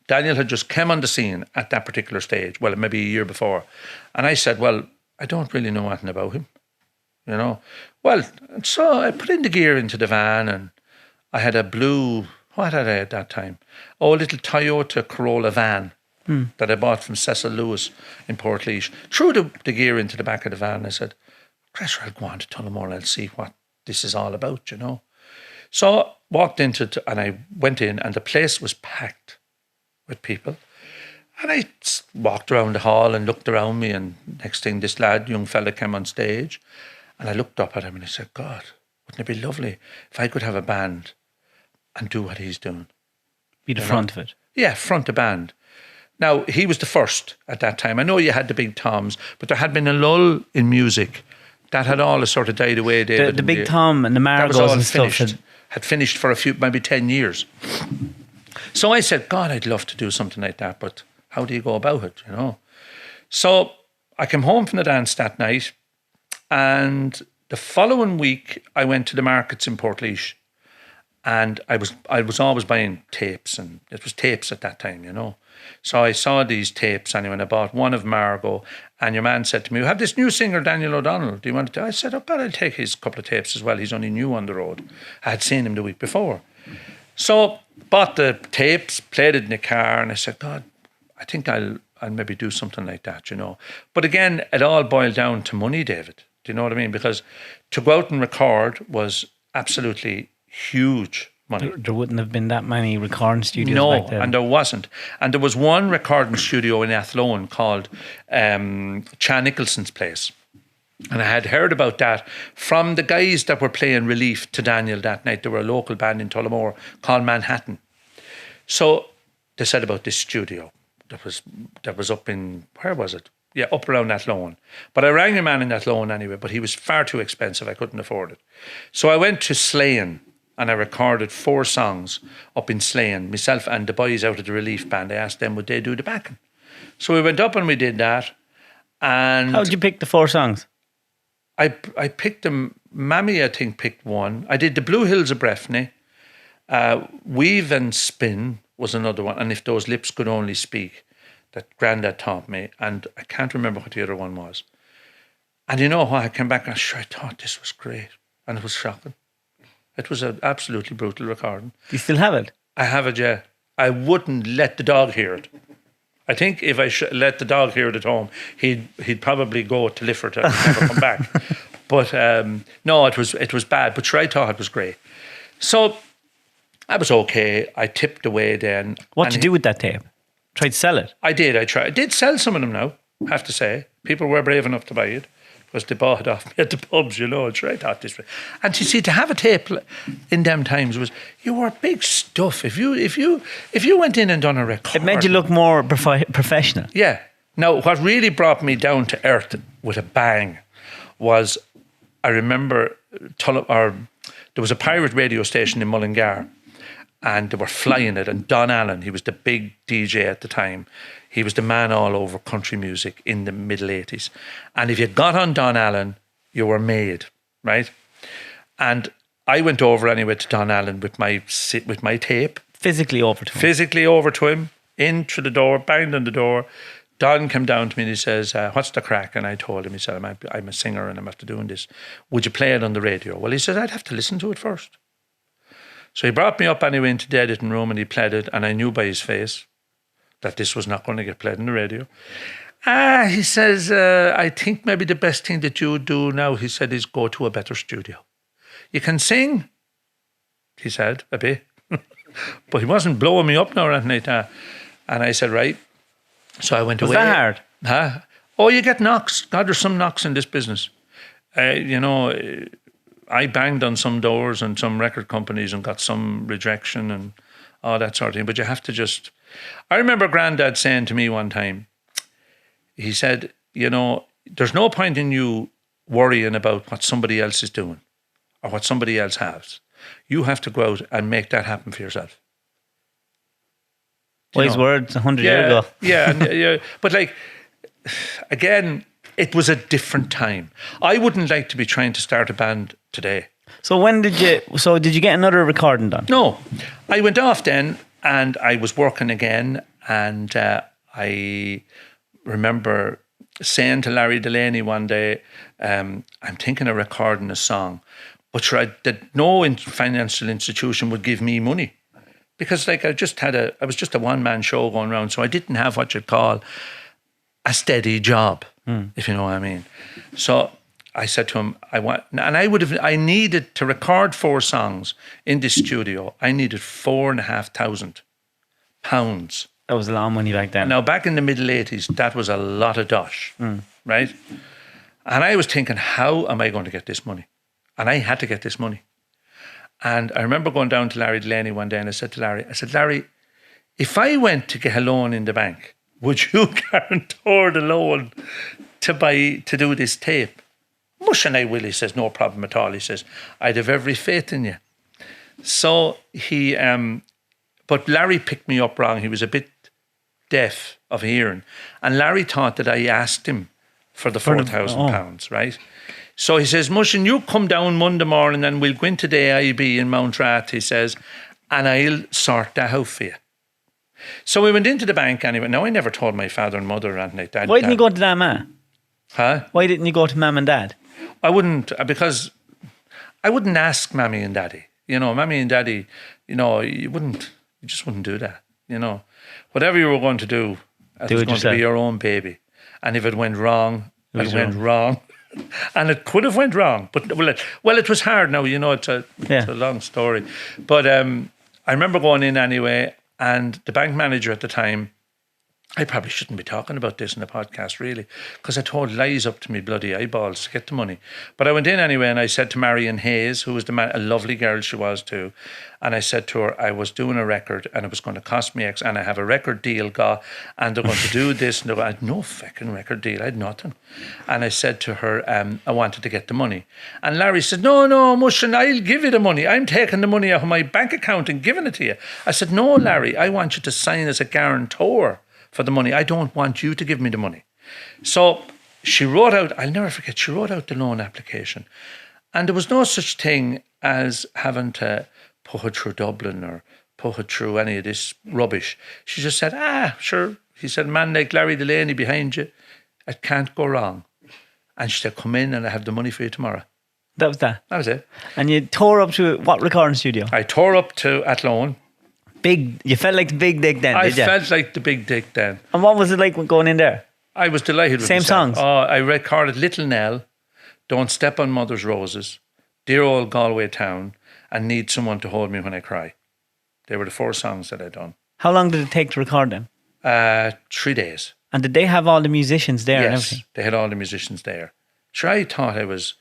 Daniel had just come on the scene at that particular stage, well, maybe a year before. And I said, well, I don't really know anything about him, Well, so I put in the gear into the van and I had a blue, what had I at that time? Oh, a little Toyota Corolla van that I bought from Cecil Lewis in Portlaoise. Threw the gear into the back of the van and I said, Cresher, I'll go on to Tullamore and I'll see what this is all about, So walked into and I went in and the place was packed with people. And I walked around the hall and looked around me and next thing this young fella came on stage and I looked up at him and I said, God, wouldn't it be lovely if I could have a band and do what he's doing? Be the front of it. Yeah, front the band. Now, he was the first at that time. I know you had the big toms, but there had been a lull in music. That had all sort of died away, David. The big tom and the marigolds and stuff. Had finished for maybe 10 years. So I said, God, I'd love to do something like that, but how do you go about it, So I came home from the dance that night and the following week I went to the markets in Portlaoise and I was always buying tapes and it was tapes at that time, So I saw these tapes anyway and I bought one of Margot and your man said to me, we have this new singer, Daniel O'Donnell. Do you want to? I said, oh, but I'll take his couple of tapes as well. He's only new on the road. I had seen him the week before. So bought the tapes, played it in the car, and I said, God, I think I'll maybe do something like that, But again, it all boiled down to money, David. Do you know what I mean? Because to go out and record was absolutely huge money. There wouldn't have been that many recording studios back then. And there wasn't. And there was one recording studio in Athlone called Cha Nicholson's place. And I had heard about that from the guys that were playing relief to Daniel that night. There were a local band in Tullamore called Manhattan. So they said about this studio. that was up in, where was it? Yeah, up around Athlone. But I rang a man in Athlone anyway, but he was far too expensive. I couldn't afford it. So I went to Slayan and I recorded 4 songs up in Slayan, myself and the boys out of the relief band. I asked them would they do the backing. So we went up and we did that. And how did you pick the 4 songs? I picked them. Mammy, I think, picked one. I did the Blue Hills of Breffni. Weave and Spin was another one. And If Those Lips Could Only Speak, that Grandad taught me. And I can't remember what the other one was. And you know what? I came back and I thought this was great. And it was shocking. It was an absolutely brutal recording. Do you still have it? I have it, yeah. I wouldn't let the dog hear it. I think if I let the dog hear it at home, he'd probably go to Lifford and never come back. But no, it was bad. But sure, I thought it was great. So I was okay. I tipped away then. What did you do with that tape? Tried to sell it? I did. I did sell some of them now, I have to say. People were brave enough to buy it. Because they bought it off me at the pubs, you know. Sure, I thought this way. And you see, to have a tape in them times you were big stuff. If you went in and done a record, it made you look more professional. Yeah. Now, what really brought me down to earth with a bang was, I remember there was a pirate radio station in Mullingar, and they were flying it. And Don Allen, he was the big DJ at the time. He was the man all over country music in the middle 80s. And if you got on Don Allen, you were made, right? And I went over anyway to Don Allen with my tape. Physically over to him. In through the door, banged on the door. Don came down to me and he says, what's the crack? And I told him, he said, I'm a singer and I'm after doing this. Would you play it on the radio? Well, he said, I'd have to listen to it first. So he brought me up anyway into the editing room and he played it, and I knew by his face that this was not going to get played on the radio. He says, I think maybe the best thing that you do now, he said, is go to a better studio. You can sing, he said, a bit. But he wasn't blowing me up now or anything like that. And I said, right. So I went away. Was that hard? Huh? Oh, you get knocks. God, there's some knocks in this business. You know, I banged on some doors and some record companies and got some rejection and all that sort of thing. But you have to just... I remember Grandad saying to me one time, he said, you know, there's no point in you worrying about what somebody else is doing or what somebody else has. You have to go out and make that happen for yourself. Wise words 100 years ago. Yeah. But like, again, it was a different time. I wouldn't like to be trying to start a band today. So did you get another recording done? No. I went off then and I was working again, and I remember saying to Larry Delaney one day, I'm thinking of recording a song, but sure, that no financial institution would give me money. Because like I was just a one-man show going around, so I didn't have what you'd call a steady job, if you know what I mean. So I said to him, I needed to record 4 songs in this studio. I needed £4,500. That was a lot of money back then. Now, back in the middle 80s, that was a lot of dosh, right? And I was thinking, how am I going to get this money? And I had to get this money. And I remember going down to Larry Delaney one day and I said to Larry, if I went to get a loan in the bank, would you guarantor the loan to do this tape? Mush and I will, he says, no problem at all. He says, I'd have every faith in you. So he, but Larry picked me up wrong. He was a bit deaf of hearing. And Larry thought that I asked him for the £4,000, right? So he says, Mushin, you come down Monday morning and we'll go into the AIB in Mount Rath, he says, and I'll sort that out for you. So we went into the bank anyway. Now, I never told my father and mother or anything like that. Why didn't you go to Dad, Ma? Huh? Why didn't you go to Mum and Dad? I wouldn't, because I wouldn't ask Mammy and Daddy. You know, Mammy and Daddy, you know, you just wouldn't do that. You know, whatever you were going to do, it was going to be your own baby. And if it went wrong, it went wrong. And it could have went wrong, but it was hard. Now, you know, it's a long story. But I remember going in anyway, and the bank manager at the time I probably shouldn't be talking about this in the podcast, really, because I told lies up to me bloody eyeballs to get the money. But I went in anyway, and I said to Marion Hayes, who was a lovely girl she was too, and I said to her, I was doing a record, and it was going to cost me X, and I have a record deal, and they're going to do this, and I had no fucking record deal, I had nothing. And I said to her, I wanted to get the money. And Larry said, no, Mushin, I'll give you the money. I'm taking the money out of my bank account and giving it to you. I said, no, Larry, I want you to sign as a guarantor for the money. I don't want you to give me the money. So she wrote out, I'll never forget, she wrote out the loan application. And there was no such thing as having to put it through Dublin or put it through any of this rubbish. She just said, sure. He said, man like Larry Delaney behind you, it can't go wrong. And she said, come in and I have the money for you tomorrow. That was that? That was it. And you tore up to what recording studio? I tore up to Athlone. You felt like the big dick then, did you? I felt like the big dick then. And what was it like going in there? I was delighted with Same myself. songs? Oh, I recorded Little Nell, Don't Step on Mother's Roses, Dear Old Galway Town, and Need Someone to Hold Me When I Cry. They were the 4 songs that I'd done. How long did it take to record them? 3 days. And did they have all the musicians there and everything? Yes, they had all the musicians there. Sure, I thought I was,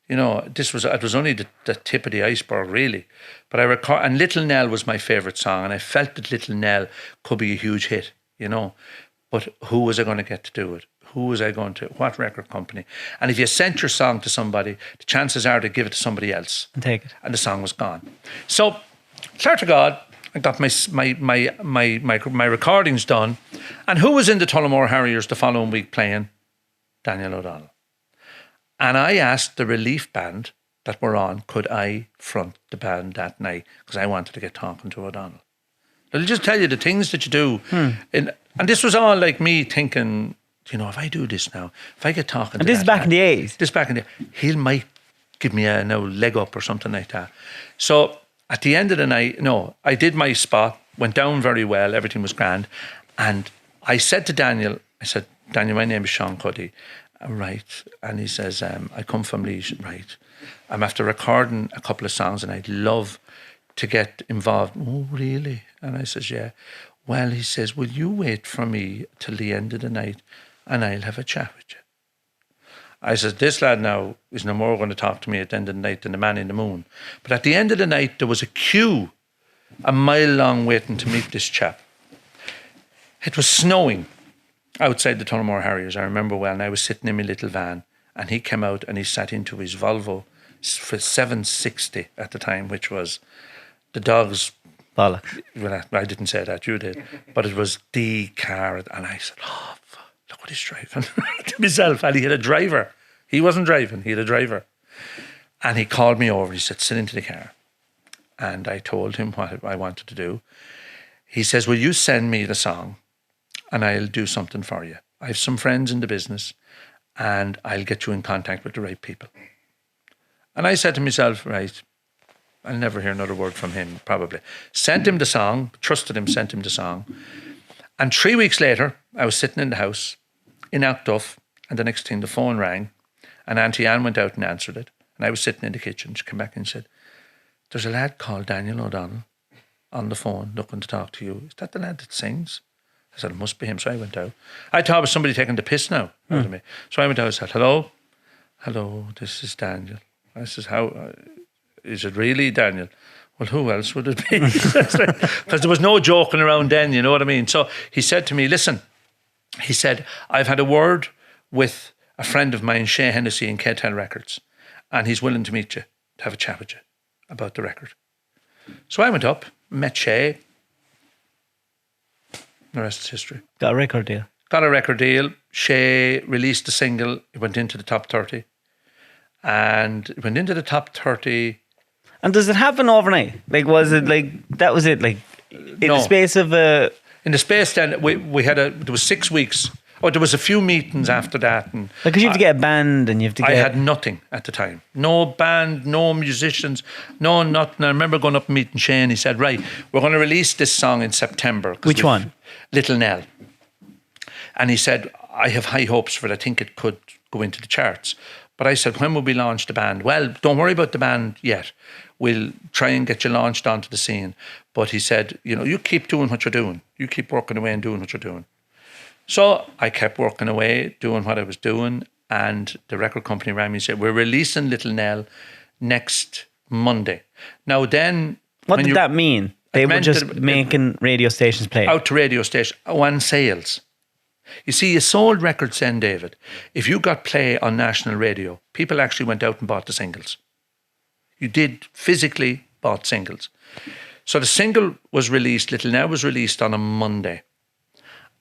it was only the tip of the iceberg, really. But and Little Nell was my favourite song, and I felt that Little Nell could be a huge hit, But who was I going to get to do it? Who was I going to, what record company? And if you sent your song to somebody, the chances are to give it to somebody else. And take it. And the song was gone. So, clear to God, I got my recordings done. And who was in the Tullamore Harriers the following week playing? Daniel O'Donnell. And I asked the relief band that were on, could I front the band that night? Because I wanted to get talking to O'Donnell. I'll just tell you the things that you do. And this was all like me thinking, if I do this now, if I get talking and to this is back in the 80s. This back in the he might give me a leg up or something like that. So at the end of the night, I did my spot, went down very well, everything was grand. And I said to Daniel, Daniel, my name is Shawn Cuddy. Right. And he says, I come from Laois. Right. I'm after recording a couple of songs and I'd love to get involved. Oh, really? And I says, yeah. Well, he says, will you wait for me till the end of the night and I'll have a chat with you? I says, this lad now is no more going to talk to me at the end of the night than the man in the moon. But at the end of the night, there was a queue a mile long waiting to meet this chap. It was snowing outside the Tullamore Harriers, I remember well, and I was sitting in my little van, and he came out and he sat into his Volvo for 760 at the time, which was the dog's bollocks. Well, I didn't say that, you did, but it was the car, and I said, oh, look what he's driving to myself. And he had a driver. He wasn't driving, he had a driver. And he called me over, he said, sit into the car. And I told him what I wanted to do. He says, will you send me the song and I'll do something for you? I have some friends in the business and I'll get you in contact with the right people. And I said to myself, right, I'll never hear another word from him, probably. Sent him the song, trusted him, sent him the song. And 3 weeks later, I was sitting in the house in Outduff, and the next thing the phone rang, and Auntie Anne went out and answered it. And I was sitting in the kitchen. She came back and said, there's a lad called Daniel O'Donnell on the phone looking to talk to you. Is that the lad that sings? I said, it must be him. So I went out. I thought it was somebody taking the piss now out of me. So I went out and said, hello, this is Daniel. I said, how, is it really Daniel? Well, who else would it be? Because there was no joking around then, you know what I mean? So he said to me, listen, he said, I've had a word with a friend of mine, Shea Hennessy in K-Tel Records, and he's willing to meet you, to have a chat with you about the record. So I went up, met Shea. The rest is history. Got a record deal. Got a record deal. Shea released the single. It went into the top 30. And it went into the top 30. And does it happen overnight? Like, was it like, that was it? Like, in the space of in the space then, we had there was 6 weeks. Oh, there was a few meetings after that. And because you have to get a band and you have to get... I had nothing at the time. No band, no musicians, no nothing. I remember going up and meeting Shane. He said, right, we're going to release this song in September. Which one? Little Nell. And he said, I have high hopes for it. I think it could go into the charts. But I said, when will we launch the band? Well, don't worry about the band yet. We'll try and get you launched onto the scene. But he said, you keep doing what you're doing. You keep working away and doing what you're doing. So I kept working away, doing what I was doing, and the record company rang me and said, we're releasing Little Nell next Monday. Now then... What did that mean? They were just making radio stations play? Out to radio station, on sales. You see, you sold records then, David. If you got play on national radio, people actually went out and bought the singles. You did physically bought singles. So the single was released, Little Nell was released on a Monday.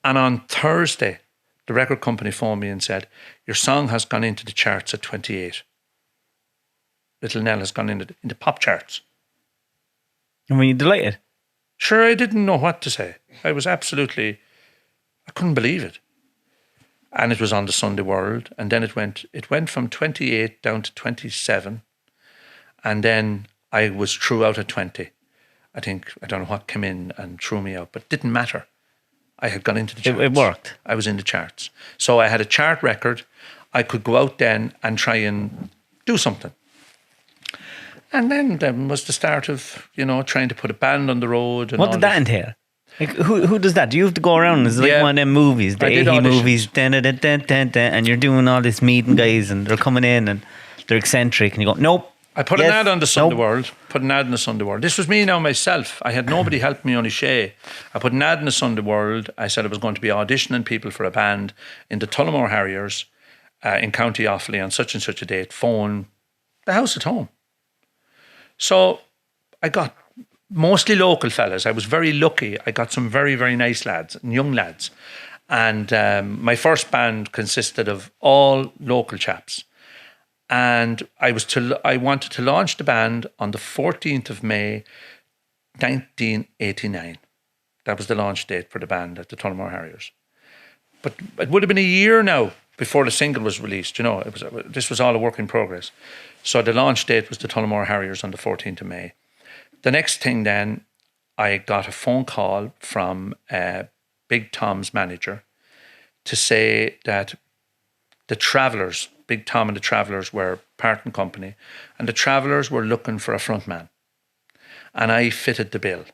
And on Thursday, the record company phoned me and said, your song has gone into the charts at 28. Little Nell has gone into pop charts. And were you delighted? Sure, I didn't know what to say. I couldn't believe it. And it was on the Sunday World. And then it went from 28 down to 27. And then I was through out at 20. I don't know what came in and threw me out, but it didn't matter. I had gone into the charts. It worked. I was in the charts. So I had a chart record. I could go out then and try and do something. And then was the start of, trying to put a band on the road. And what did that entail? Like, who does that? Do you have to go around? Is it like one of them movies, the 80 movies, and you're doing all this meeting guys and they're coming in and they're eccentric and you go, nope. I put an ad on the Sunday World. Put an ad in the Sunday World. This was me now myself. I had nobody help me, only Shay. I put an ad in the Sunday World. I said I was going to be auditioning people for a band in the Tullamore Harriers in County Offaly on such and such a date. Phone the house at home. So I got mostly local fellas. I was very lucky. I got some very, very nice lads and young lads. And my first band consisted of all local chaps. And I wanted to launch the band on the 14th of May, 1989. That was the launch date for the band at the Tullamore Harriers. But it would have been a year now before the single was released. This was all a work in progress. So the launch date was the Tullamore Harriers on the 14th of May. The next thing then, I got a phone call from Big Tom's manager to say that the Travellers, Big Tom and the Travellers were parting company, and the Travellers were looking for a front man. And I fitted the bill.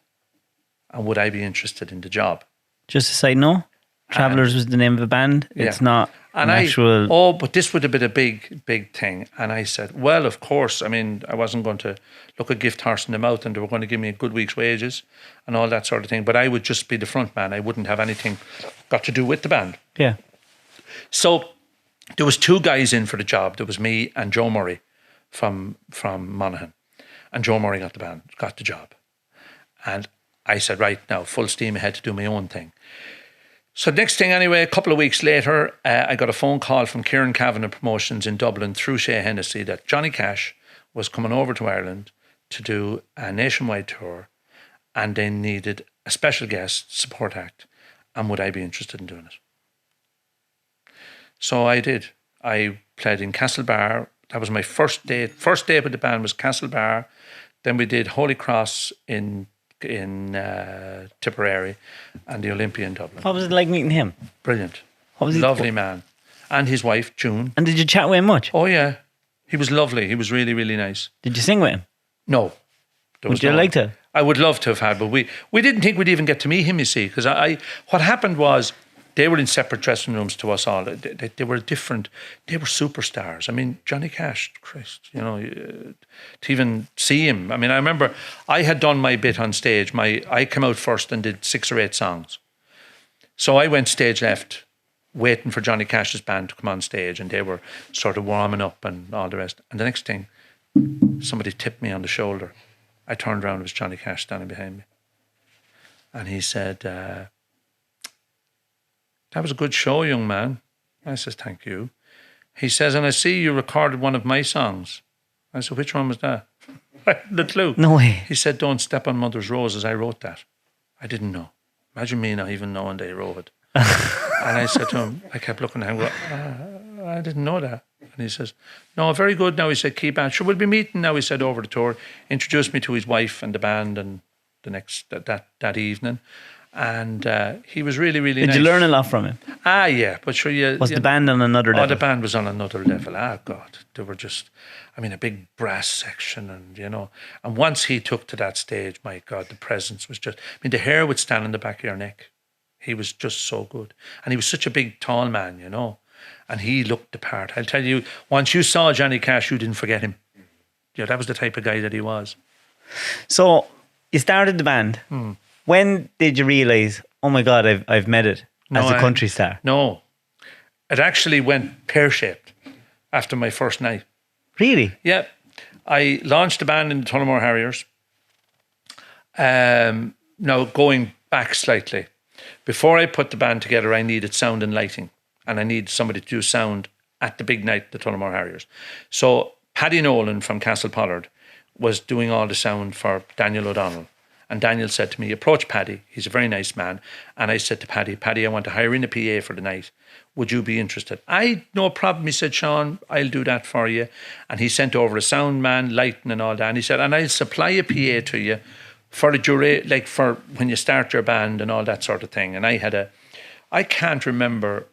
And would I be interested in the job? Just a side note, Travellers was the name of the band. It's not an actual... but this would have been a big, big thing. And I said, well, of course. I mean, I wasn't going to look a gift horse in the mouth and they were going to give me a good week's wages and all that sort of thing. But I would just be the front man. I wouldn't have anything got to do with the band. Yeah. So there was two guys in for the job. There was me and Joe Murray from Monaghan. And Joe Murray got the job. And I said, right, now, full steam ahead to do my own thing. So next thing anyway, a couple of weeks later, I got a phone call from Kieran Kavanagh Promotions in Dublin through Shea Hennessy that Johnny Cash was coming over to Ireland to do a nationwide tour and they needed a special guest support act. And would I be interested in doing it? So I did. I played in Castlebar. That was my first date. First date with the band was Castlebar. Then we did Holy Cross in Tipperary and the Olympia in Dublin. What was it like meeting him? Brilliant. What was he? Lovely man. And his wife, June. And did you chat with him much? Oh, yeah. He was lovely. He was really, really nice. Did you sing with him? No. Would you like to? I would love to have had, but we didn't think we'd even get to meet him, you see, because what happened was they were in separate dressing rooms to us all. They were different. They were superstars. I mean, Johnny Cash, Christ, to even see him. I mean, I remember I had done my bit on stage. I came out first and did 6 or 8 songs. So I went stage left, waiting for Johnny Cash's band to come on stage, and they were sort of warming up and all the rest. And the next thing, somebody tipped me on the shoulder. I turned around, it was Johnny Cash standing behind me. And he said, that was a good show, young man. I says, thank you. He says, and I see you recorded one of my songs. I said, which one was that? I hadn't a clue. No way. He said, Don't Step on Mother's Roses. I wrote that. I didn't know. Imagine me not even knowing they wrote it. And I said to him, I kept looking at him, I didn't know that. And he says, no, very good now. He said, keep on. Sure, we'll be meeting now, he said, over the tour. Introduced me to his wife and the band and the next, that evening. And he was really, really nice. Did you learn a lot from him? Yeah. But sure, was the band on another level? Oh, the band was on another level. God. They were just, a big brass section and, And once he took to that stage, my God, the presence was just, the hair would stand on the back of your neck. He was just so good. And he was such a big, tall man, you know. And he looked the part. I'll tell you, once you saw Johnny Cash, you didn't forget him. Yeah, that was the type of guy that he was. So you started the band. When did you realise, oh my God, I've made it as a country star? No. It actually went pear-shaped after my first night. Really? Yeah. I launched the band in the Tullamore Harriers. Now, going back slightly, before I put the band together, I needed sound and lighting, and I needed somebody to do sound at the big night, the Tullamore Harriers. So Paddy Nolan from Castle Pollard was doing all the sound for Daniel O'Donnell. And Daniel said to me, approach Paddy. He's a very nice man. And I said to Paddy, I want to hire in a PA for the night. Would you be interested? No problem. He said, Shawn, I'll do that for you. And he sent over a sound man, lighting and all that. And he said, and I'll supply a PA to you for the duration, like for when you start your band and all that sort of thing. And I can't remember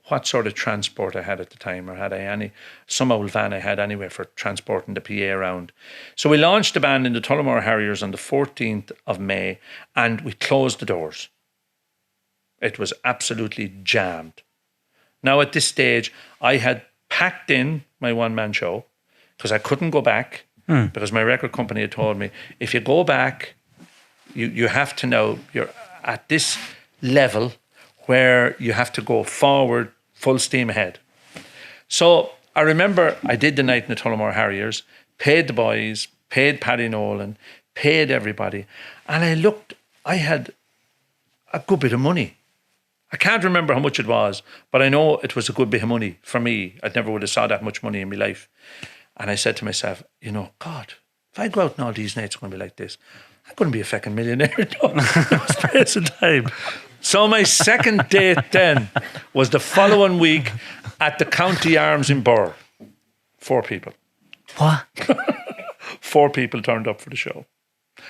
what sort of transport I had at the time, or had I some old van I had anyway for transporting the PA around. So we launched the band in the Tullamore Harriers on the 14th of May, and we closed the doors. It was absolutely jammed. Now at this stage, I had packed in my one-man show because I couldn't go back because my record company had told me, if you go back, you have to know you're at this level where you have to go forward full steam ahead. So I remember I did the night in the Tullamore Harriers, paid the boys, paid Paddy Nolan, paid everybody. And I had a good bit of money. I can't remember how much it was, but I know it was a good bit of money for me. I never would have saw that much money in my life. And I said to myself, God, if I go out on all these nights, it's going to be like this. I'm going to be a fucking millionaire. No space and time. So my second date then was the following week at the County Arms in Burr. 4 people. What? 4 people turned up for the show.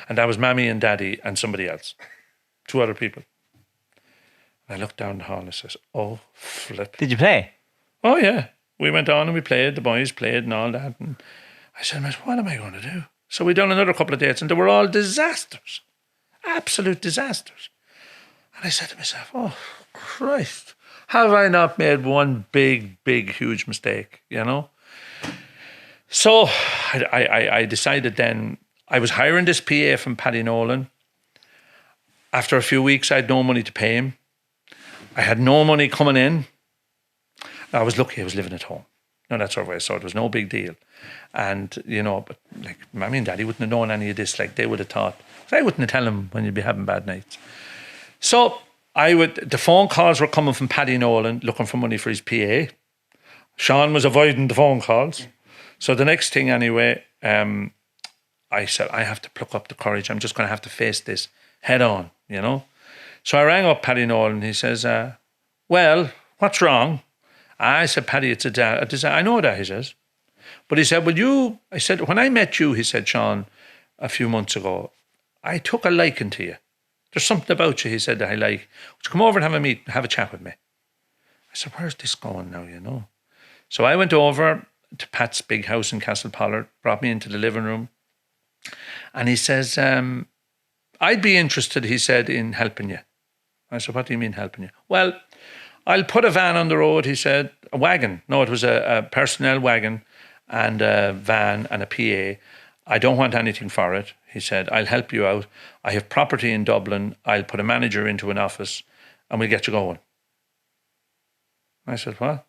And that was Mammy and Daddy and somebody else. 2 other people. And I looked down the hall and I says, oh, flip. Did you play? Oh, yeah. We went on and we played. The boys played and all that. And I said, what am I going to do? So we done another couple of dates and they were all disasters. Absolute disasters. And I said to myself, oh, Christ, have I not made one big, huge mistake, So I decided then, I was hiring this PA from Paddy Nolan. After a few weeks, I had no money to pay him. I had no money coming in. I was lucky I was living at home. No, that's our way. So it was no big deal. And, but like Mammy and Daddy wouldn't have known any of this. Like they would have thought, I wouldn't have tell them when you'd be having bad nights. So the phone calls were coming from Paddy Nolan looking for money for his PA. Shawn was avoiding the phone calls. So the next thing anyway, I said, I have to pluck up the courage. I'm just going to have to face this head on, So I rang up Paddy Nolan. He says, well, what's wrong? I said, Paddy, it's a disaster. I know that, he says. But he said, I said, when I met you, he said, Shawn, a few months ago, I took a liking to you. There's something about you, he said, that I like. Would you come over and have a chat with me? I said, where's this going now, So I went over to Pat's big house in Castle Pollard, brought me into the living room. And he says, I'd be interested, he said, in helping you. I said, what do you mean helping you? Well, I'll put a van on the road, he said, a wagon. No, it was a personnel wagon and a van and a PA. I don't want anything for it. He said, I'll help you out. I have property in Dublin. I'll put a manager into an office and we'll get you going. I said, what?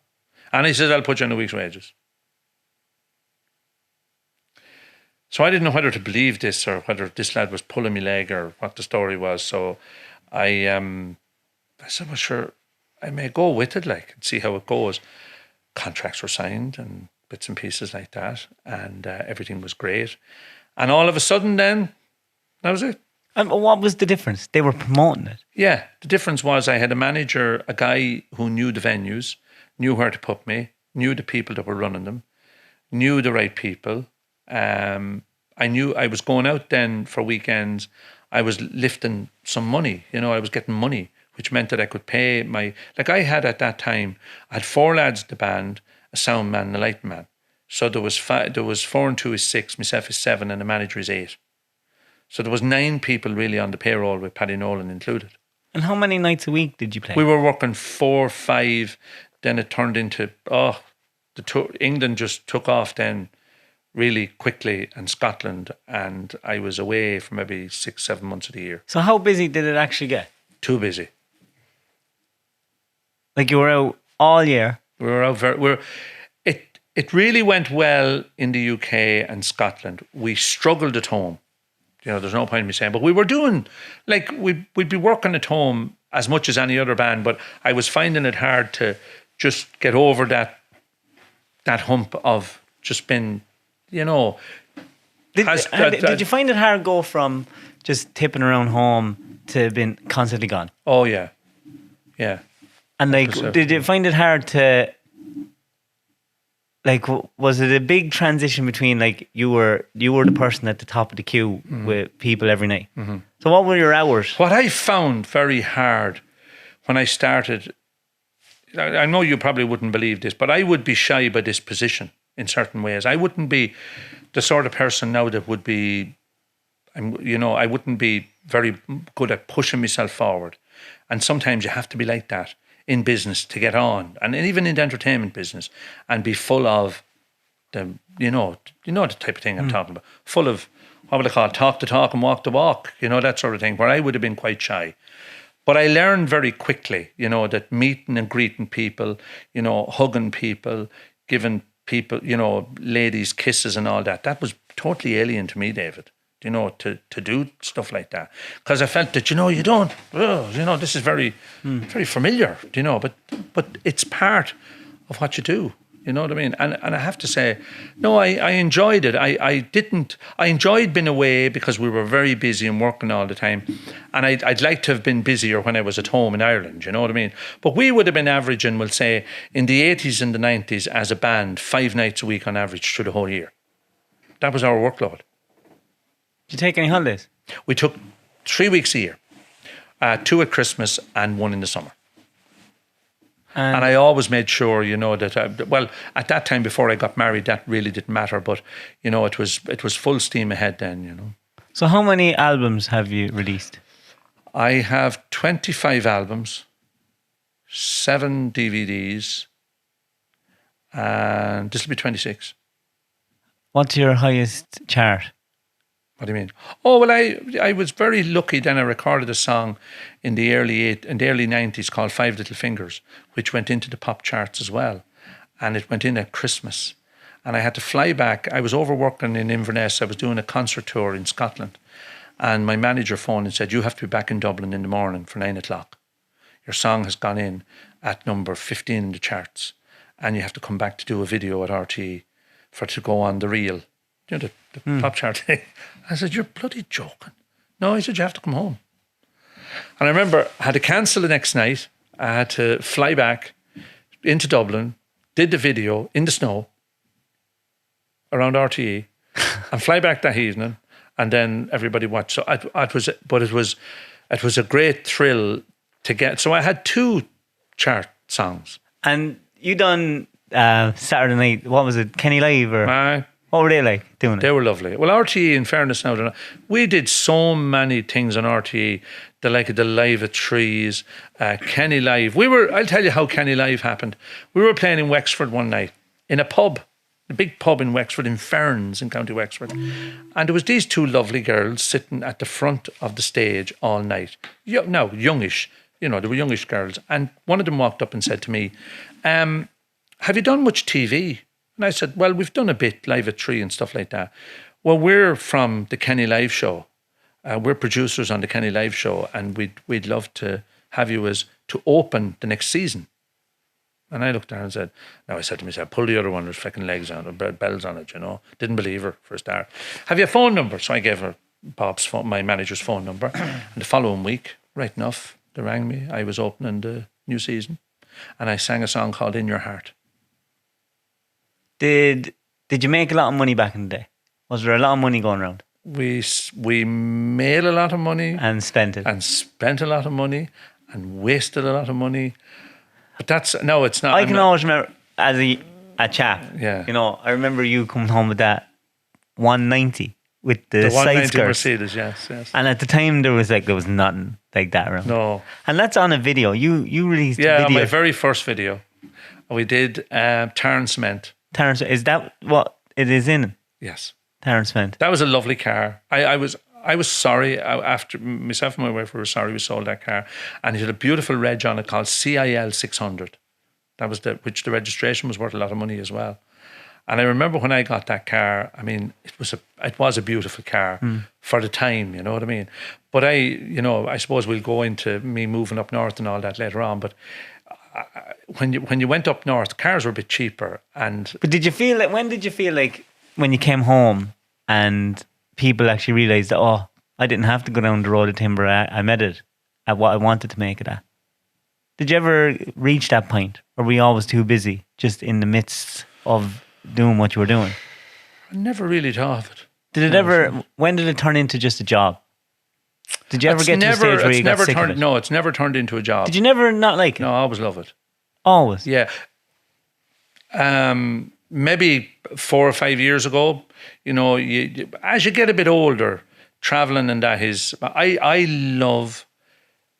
And he said, I'll put you on a week's wages. So I didn't know whether to believe this or whether this lad was pulling me leg or what the story was. So I said, well, sure, I may go with it, and see how it goes. Contracts were signed and bits and pieces like that. And everything was great. And all of a sudden then, that was it. And what was the difference? They were promoting it. Yeah. The difference was I had a manager, a guy who knew the venues, knew where to put me, knew the people that were running them, knew the right people. I knew I was going out then for weekends. I was lifting some money, I was getting money, which meant that I could pay I had at that time, I had 4 lads in the band, a sound man and a light man. So there was 4 and 2 is 6, myself is 7 and the manager is 8. So there was 9 people really on the payroll with Paddy Nolan included. And how many nights a week did you play? We were working 4, 5. Then it turned into England just took off then really quickly, and Scotland, and I was away for maybe 6, 7 months of the year. So how busy did it actually get? Too busy. Like you were out all year. We were out It really went well in the UK and Scotland. We struggled at home. There's no point in me saying, but we were doing, like, we'd be working at home as much as any other band, but I was finding it hard to just get over that hump of just being, Did you find it hard to go from just tipping around home to being constantly gone? Oh, yeah. Yeah. And like, did you find it hard to, like, was it a big transition between, like, you were the person at the top of the queue with people every night? Mm-hmm. So what were your hours? What I found very hard when I started, I know you probably wouldn't believe this, but I would be shy by this position in certain ways. I wouldn't be the sort of person now that would be, I wouldn't be very good at pushing myself forward. And sometimes you have to be like that in business to get on, and even in the entertainment business, and be full of the, the type of thing I'm talking about, full of, what would I call it, talk the talk and walk the walk, that sort of thing, where I would have been quite shy. But I learned very quickly, that meeting and greeting people, hugging people, giving people, ladies kisses and all that was totally alien to me, David. To do stuff like that, because I felt that you don't, this is very, very familiar, but it's part of what you do. You know what I mean? And I have to say, no, I enjoyed it. I enjoyed being away because we were very busy and working all the time, and I'd like to have been busier when I was at home in Ireland. You know what I mean? But we would have been averaging, we'll say, in the 80s and the 90s as a band, 5 nights a week on average through the whole year. That was our workload. Did you take any holidays? We took 3 weeks a year, 2 at Christmas and 1 in the summer. And I always made sure, that, at that time before I got married, that really didn't matter. But, it was full steam ahead then, So how many albums have you released? I have 25 albums, 7 DVDs, and this will be 26. What's your highest chart? What do you mean? Oh, well, I was very lucky then. I recorded a song in the early 90s called 5 Little Fingers, which went into the pop charts as well. And it went in at Christmas. And I had to fly back. I was overworking in Inverness. I was doing a concert tour in Scotland. And my manager phoned and said, you have to be back in Dublin in the morning for 9 o'clock. Your song has gone in at number 15 in the charts. And you have to come back to do a video at RTE to go on the reel. The pop chart thing. I said, you're bloody joking. No, he said, you have to come home. And I remember I had to cancel the next night. I had to fly back into Dublin, did the video in the snow around RTE, and fly back that evening, and then everybody watched. So it was a great thrill to get. So I had 2 chart songs. And you done Saturday night, what was it, Kenny Live or... What were they like doing it? They were lovely. Well, RTE, in fairness now, we did so many things on RTE. The Live at Trees, Kenny Live. I'll tell you how Kenny Live happened. We were playing in Wexford one night, in a pub, a big pub in Wexford, in Ferns in County Wexford. And there was these 2 lovely girls sitting at the front of the stage all night. Now, youngish, they were youngish girls. And one of them walked up and said to me, have you done much TV? And I said, well, we've done a bit, Live at 3 and stuff like that. Well, we're from the Kenny Live show. We're producers on the Kenny Live show, and we'd love to have you as to open the next season. And I looked at her and said, I said to myself, pull the other one, there's fucking legs on it, bells on it, Didn't believe her for a start. Have you a phone number? So I gave her Bob's phone, my manager's phone number. And the following week, right enough, they rang me. I was opening the new season, and I sang a song called In Your Heart. Did you make a lot of money back in the day? Was there a lot of money going around? We made a lot of money. And spent it. And spent a lot of money and wasted a lot of money. But it's not. I can always remember as a chap, yeah. I remember you coming home with that 190. with the side 190 skirts. Mercedes, yes. And at the time, there was nothing like that around. No. And that's on a video. You released a Yeah, video. my very first video. We did Terence Cement. Terence, is that what it is in? Yes. Terence Cement. That was a lovely car. I was sorry after myself and my wife were sorry we sold that car, and it had a beautiful reg on it called CIL 600. That was which the registration was worth a lot of money as well. And I remember when I got that car, I mean, it was a beautiful car for the time, you know what I mean? But I suppose we'll go into me moving up north and all that later on. But when you went up north, cars were a bit cheaper. But did you feel like, when did you feel like when you came home and people actually realised that, oh, I didn't have to go down the road of timber, I made it at what I wanted to make it at? Did you ever reach that point? Or were you always too busy just in the midst of doing what you were doing? I never really thought of it. Did it ever, when did it turn into just a job? Did you ever get to the stage where you got sick of it? No, it's never turned into a job. Did you never not like it? No, I always love it. Always? Yeah. Maybe 4 or 5 years ago, as you get a bit older, traveling and that is, I love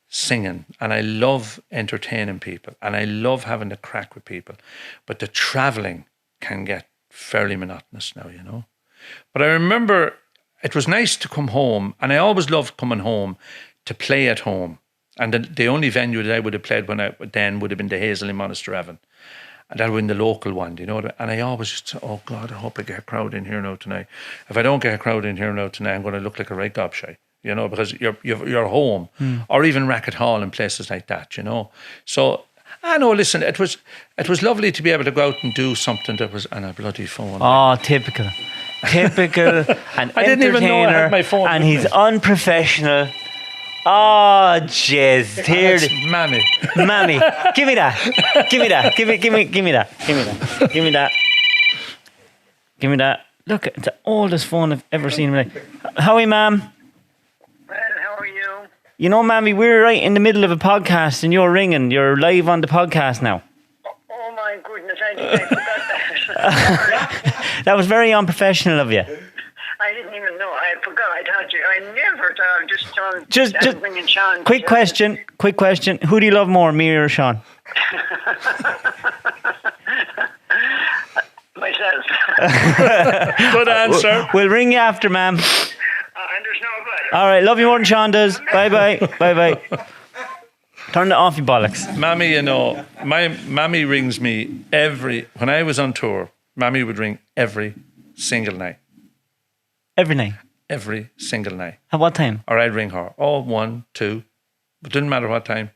singing and I love entertaining people and I love having a crack with people. But the traveling can get fairly monotonous now, But I remember it was nice to come home, and I always loved coming home to play at home. And the only venue that I would have played then would have been the Hazel in Monasterevin. And that would have been the local one, And I always just say, oh God, I hope I get a crowd in here now tonight. If I don't get a crowd in here now tonight, I'm going to look like a right gobshite, because you're home. Or even Racket Hall and places like that, So, listen, it was lovely to be able to go out and do something that was on a bloody phone. Oh, typical. And I didn't even know I had my phone. And he's unprofessional. Oh, jeez. That's Mammy. Mammy, give me that. Give me that. Give me that. Give me that. Give me that. Give me that. Look, it's the oldest phone I've ever seen in my life. How are you, ma'am? Well, how are you? Mammy, we're right in the middle of a podcast and you're ringing. You're live on the podcast now. Oh my goodness, I forgot that. That was very unprofessional of you. I didn't even know. I forgot. I never thought. Just ringing Shawn. Quick question. Who do you love more, me or Shawn? Myself. Good answer. We'll ring you after, ma'am. And there's no good. All right, love you more than Shawn does. Bye. Turn it off, you bollocks. Mammy, my Mammy rings me when I was on tour, Mammy would ring every single night. Every night? Every single night. At what time? Or I'd ring her. 1, 2. It didn't matter what time.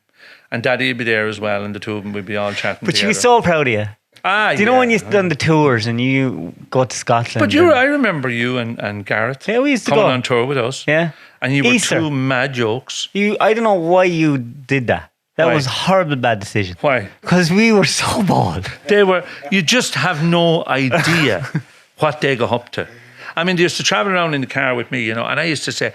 And Daddy would be there as well, and the two of them would be all chatting But together. she was so proud of you. Do you know when you've done the tours and you go to Scotland? But I remember you and Gareth we used to coming go on tour with us. Yeah. And you were Easter. two mad jokes. I don't know why you did that. That Why? was a horrible bad decision. Why? Because we were so bored. You just have no idea what they go up to. I mean, they used to travel around in the car with me, and I used to say,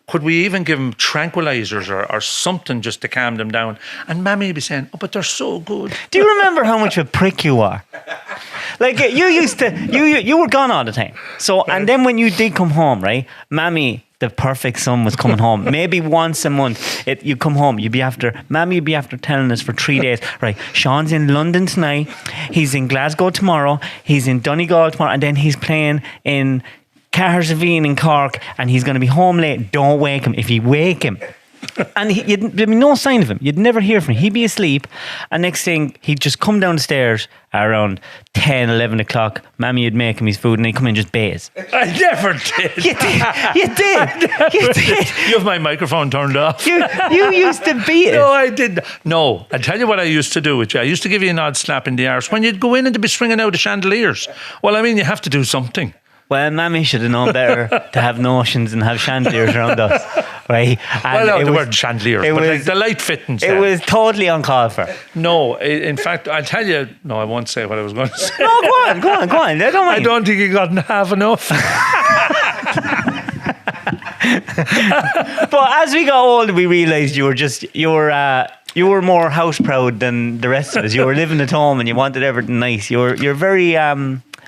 could we even give them tranquilizers or something just to calm them down? And Mammy would be saying, oh, but they're so good. Do you remember how much of a prick you are? Like, you used to, you were gone all the time. So, and then when you did come home, right, Mammy, the perfect son, was coming home. Maybe once a month, you come home, Mammy would be after telling us for 3 days, right, Shawn's in London tonight, he's in Glasgow tomorrow, he's in Donegal tomorrow, and then he's playing in Cahersiveen in Cork, and he's going to be home late. Don't wake him. If you wake him, and there'd be no sign of him, you'd never hear from him. He'd be asleep, and next thing, he'd just come down the stairs around 10, 11 o'clock. Mammy would make him his food, and he'd come in and just baze. I never did. You did. You did. You have my microphone turned off. You used to beat it. No, I didn't. No, I tell you what I used to do with you. I used to give you an odd slap in the arse when you'd go in and they'd be stringing out the chandeliers. Well, I mean, you have to do something. Well, Mammy should have known better to have notions and have chandeliers around us, right? And Well, no, they weren't chandeliers, but like the light fittings. It was totally uncalled for. No, in fact, I'll tell you. No, I won't say what I was going to say. No, go on. I don't think you got half enough. But as we got older, we realised you were more house proud than the rest of us. You were living at home and you wanted everything nice. You're very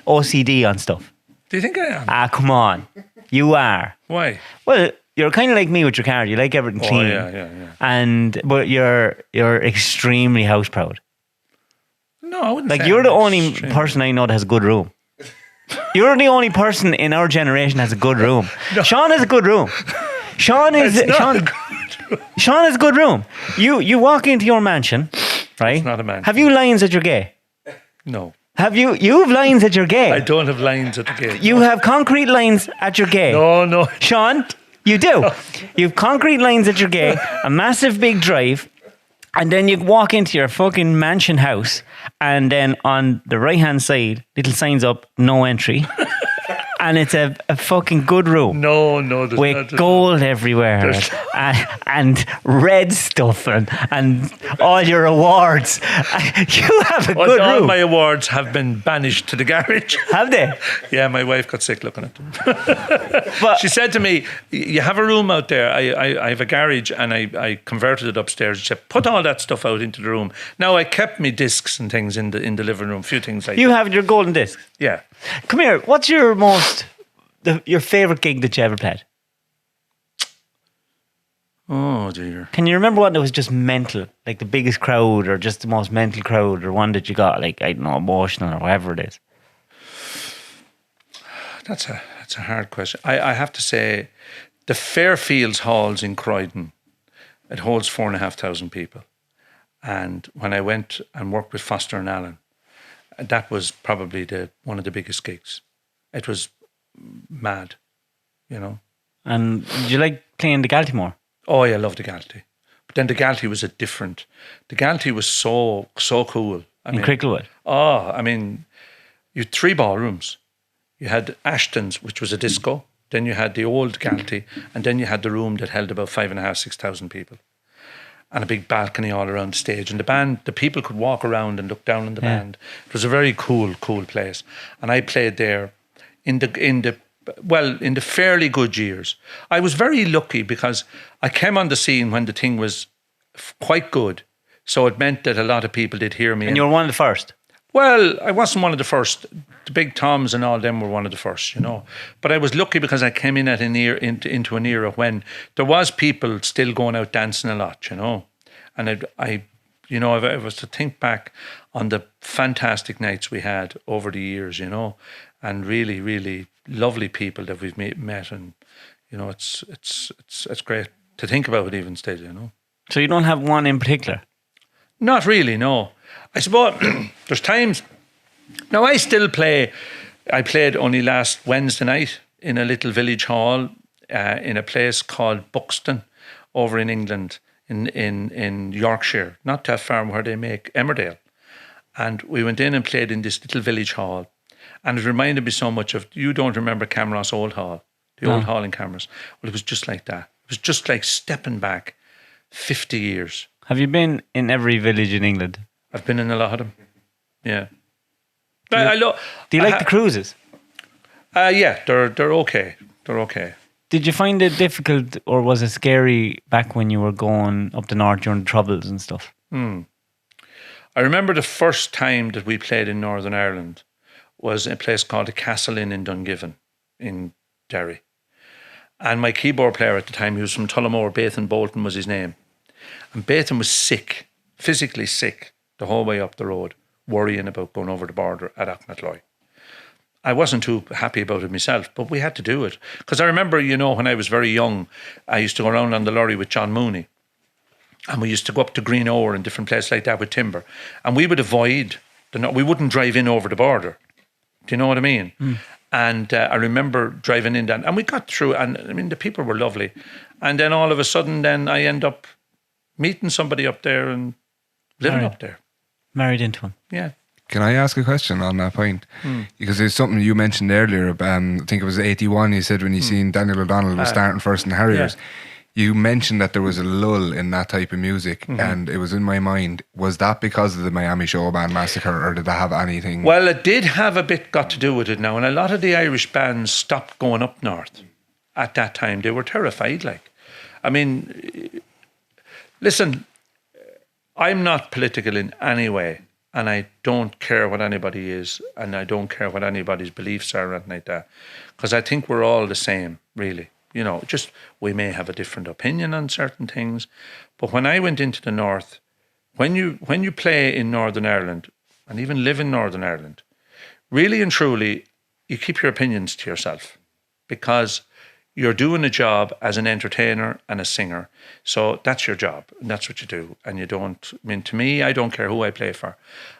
OCD on stuff. Do you think I am? Come on. You are. Why? Well, you're kind of like me with your car. You like everything clean. Yeah. But you're extremely house proud. No, I wouldn't Like say you're I'm the only extremely- person I know that has a good room. You're the only person in our generation that has a good room. Shawn has a good room. Sean has a good room. You walk into your mansion, right? It's not a mansion. Have you lines that you're gay? No. Have you have lines that you're gay? I don't have lines at the gate. You have concrete lines at your gay. No. Shawn, you do. You have concrete lines at your gay, a massive big drive, and then you walk into your fucking mansion house, and then on the right hand side, little signs up, no entry. And it's a fucking good room. No, there's With not. gold everywhere and red stuff and all your awards. You have a good All room. my awards have been banished to the garage. Have they? Yeah, my wife got sick looking at them. But She said to me, "You have a room out there. I have a garage, and I converted it upstairs." She said, "Put all that stuff out into the room." Now I kept me discs and things in the living room, a few things like you that. have your golden discs. Yeah. Come here. What's your your favorite gig that you ever played? Oh dear. Can you remember one that was just mental, like the biggest crowd, or just the most mental crowd, or one that you got like, I don't know, emotional or whatever it is? That's a hard question. I have to say, the Fairfields Halls in Croydon, it holds 4,500 people. And when I went and worked with Foster and Allen, that was probably one of the biggest gigs. It was mad, you know. And did you like playing the Galtimore? Oh, yeah, I love the Galty. But then the Galty was the Galty was so cool. In Cricklewood? You had 3 ballrooms. You had Ashton's, which was a disco. Then you had the old Galty. And then you had the room that held about 5,500, 6,000 people. And a big balcony all around the stage. And the people could walk around and look down on the band. It was a very cool place. And I played there in the fairly good years. I was very lucky because I came on the scene when the thing was quite good. So it meant that a lot of people did hear me. And you were one of the first? Well, I wasn't one of the first. The Big Toms and all them were one of the first, you know. But I was lucky because I came in at into an era when there was people still going out dancing a lot, you know. And I was to think back on the fantastic nights we had over the years, you know, and really, really lovely people that we've met, and you know, it's great to think about it even still, you know. So you don't have one in particular? Not really, no. I suppose there's times. Now I still play. I played only last Wednesday night in a little village hall in a place called Buxton over in England, in Yorkshire, not that far from where they make Emmerdale. And we went in and played in this little village hall. And it reminded me so much of, you don't remember Camross Old Hall, the old hall in Camross. Well, it was just like that. It was just like stepping back 50 years. Have you been in every village in England? I've been in a lot of them. Yeah. Do you like the cruises? Yeah, they're okay. They're okay. Did you find it difficult, or was it scary back when you were going up the north during the Troubles and stuff? I remember the first time that we played in Northern Ireland was in a place called the Castle Inn in Dungiven in Derry. And my keyboard player at the time, he was from Tullamore, Bathan Bolton was his name. And Bathan was sick, physically sick, the whole way up the road, worrying about going over the border at Auchnatroy. I wasn't too happy about it myself, but we had to do it. Because I remember, you know, when I was very young, I used to go around on the lorry with John Mooney. And we used to go up to Green Ower and different places like that with timber. And we would avoid, we wouldn't drive in over the border. Do you know what I mean? And I remember driving in that, and we got through, and I mean, the people were lovely. And then all of a sudden, then I end up meeting somebody up there and living up there. Married into him. Yeah. Can I ask a question on that point? Because there's something you mentioned earlier. I think it was 81. You said when you seen Daniel O'Donnell was starting first in Harriers. Yeah. You mentioned that there was a lull in that type of music, and it was in my mind. Was that because of the Miami Showband Massacre, or did that have anything? Well, it did have a bit got to do with it now, and a lot of the Irish bands stopped going up north at that time. They were terrified. Like, I mean, listen, I'm not political in any way, and I don't care what anybody is, and I don't care what anybody's beliefs are or anything like that, because I think we're all the same. really. You know, just we may have a different opinion on certain things. But when I went into the North, when you play in Northern Ireland and even live in Northern Ireland, really and truly, you keep your opinions to yourself because you're doing a job as an entertainer and a singer. So that's your job and that's what you do. And you don't, I mean, to me, I don't care who I play for.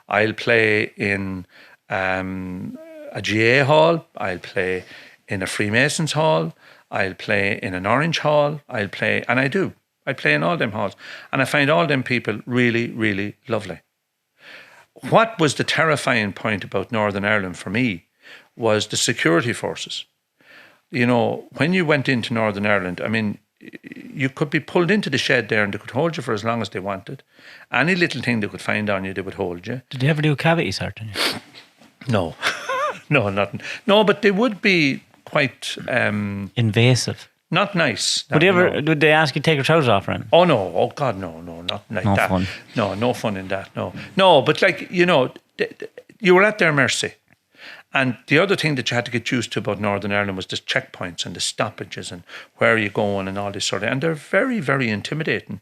I'll play in a GA hall. I'll play in a Freemasons hall. I'll play in an Orange hall. I'll play, and I do. I play in all them halls. And I find all them people really, really lovely. What was the terrifying point about Northern Ireland for me was the security forces. You know, when you went into Northern Ireland, I mean, you could be pulled into the shed there and they could hold you for as long as they wanted. Any little thing they could find on you, they would hold you. Did they ever do a cavity search on you? No. No, nothing. No, but they would be quite... invasive. Not nice. Would they ask you to take your trousers off, Ren? Oh, no. Oh, God, no, not like No that. fun. No fun in that, no. No, but like, you know, you were at their mercy. And the other thing that you had to get used to about Northern Ireland was the checkpoints and the stoppages and where are you going and all this sort of... And they're very, very intimidating.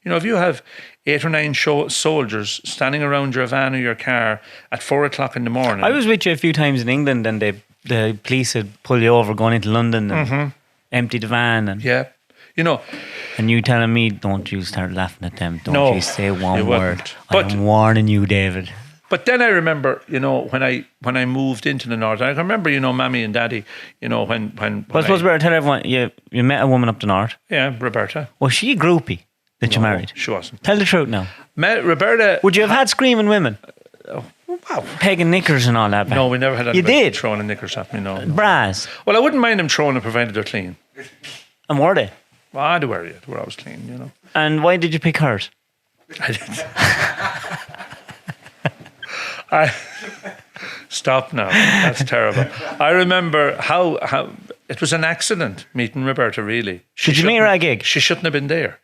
You know, if you have 8 or 9 soldiers standing around your van or your car at 4 o'clock in the morning... I was with you a few times in England and the police would pull you over going into London and empty the van. And, yeah. You know... And you telling me, don't you start laughing at them. Don't you say one word. But, I'm warning you, David. But then I remember, you know, when I moved into the North, I remember, you know, Mammy and Daddy, you know, when I suppose we better tell everyone, you met a woman up the north. Yeah, Roberta. Was she a groupie that you married? She wasn't. Tell the truth now. Roberta... Would you have had screaming women? Wow. Pegging knickers and all that back? No, we never had You did? throwing knickers at me, no. Bras? Well, I wouldn't mind them throwing it provided they're clean. And were they? Well, they were, yeah. They were always clean, you know. And why did you pick hers? I didn't. Stop now. That's terrible. I remember how it was an accident meeting Roberta, really. Did you meet her at a gig? She shouldn't have been there.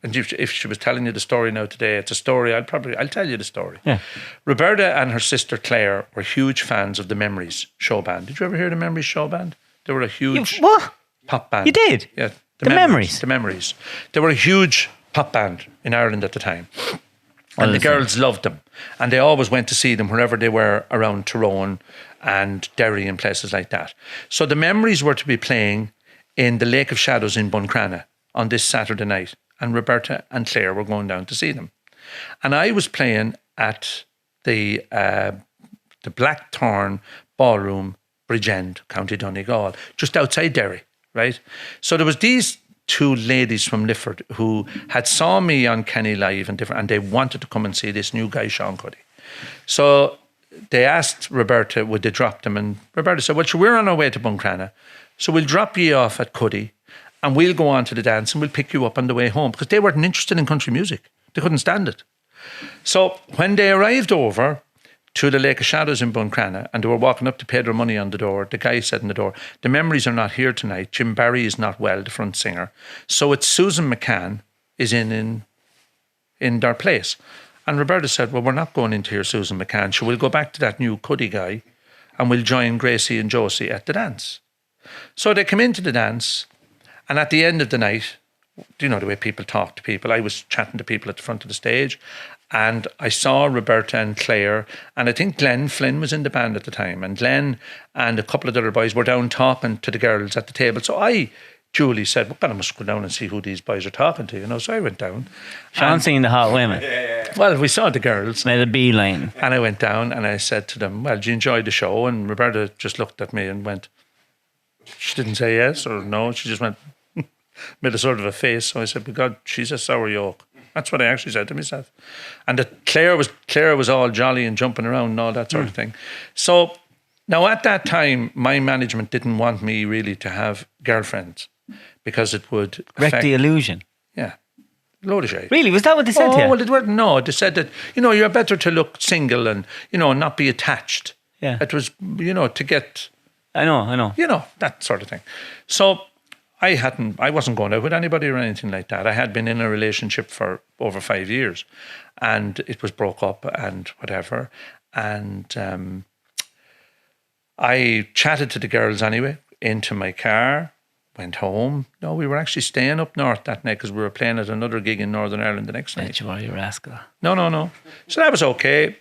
And if she was telling you the story now today, it's a story, I'll tell you the story. Yeah. Roberta and her sister Claire were huge fans of the Memories show band. Did you ever hear the Memories show band? They were a huge what? pop band. You did? Yeah. The Memories? The Memories. They were a huge pop band in Ireland at the time. And the girls loved them. And they always went to see them wherever they were around Tyrone and Derry and places like that. So the Memories were to be playing in the Lake of Shadows in Buncrana on this Saturday night. And Roberta and Claire were going down to see them. And I was playing at the Blackthorn Ballroom, Bridgend, County Donegal, just outside Derry, right? So there was these 2 ladies from Lifford who had saw me on Kenny Live and they wanted to come and see this new guy, Shawn Cuddy. So they asked Roberta, would they drop them? And Roberta said, well, sure, we're on our way to Buncrana, so we'll drop you off at Cuddy and we'll go on to the dance and we'll pick you up on the way home, because they weren't interested in country music. They couldn't stand it. So when they arrived over to the Lake of Shadows in Buncrana and they were walking up to pay their money on the door, the guy said in the door, the Memories are not here tonight. Jim Barry is not well, the front singer. So it's Susan McCann is in their place. And Roberta said, well, we're not going into here, Susan McCann. So we'll go back to that new Cuddy guy and we'll join Gracie and Josie at the dance. So they come into the dance, and at the end of the night, do you know the way people talk to people? I was chatting to people at the front of the stage, and I saw Roberta and Claire, and I think Glenn Flynn was in the band at the time, and Glenn and a couple of the other boys were down talking to the girls at the table. So Julie said, well, I must go down and see who these boys are talking to, you know. So I went down. Sean seen the hot women. Well, we saw the girls. Made a beeline. And I went down and I said to them, well, did you enjoy the show? And Roberta just looked at me and went, she didn't say yes or no. She just went, made a sort of a face. So I said, God, she's a sour yolk. That's what I actually said to myself. And Claire was all jolly and jumping around and all that sort of thing. So now at that time, my management didn't want me really to have girlfriends because it would wreck the illusion. Yeah. Load of shade. Really? Was that what they said to you? Well, it weren't. No, they said that, you know, you're better to look single and, you know, not be attached. Yeah. It was, you know, to get... I know. You know, that sort of thing. So I wasn't going out with anybody or anything like that. I had been in a relationship for over 5 years and it was broke up and whatever. And I chatted to the girls anyway into my car, went home. No, we were actually staying up north that night because we were playing at another gig in Northern Ireland the next night. You are, you rascal. No. So that was okay.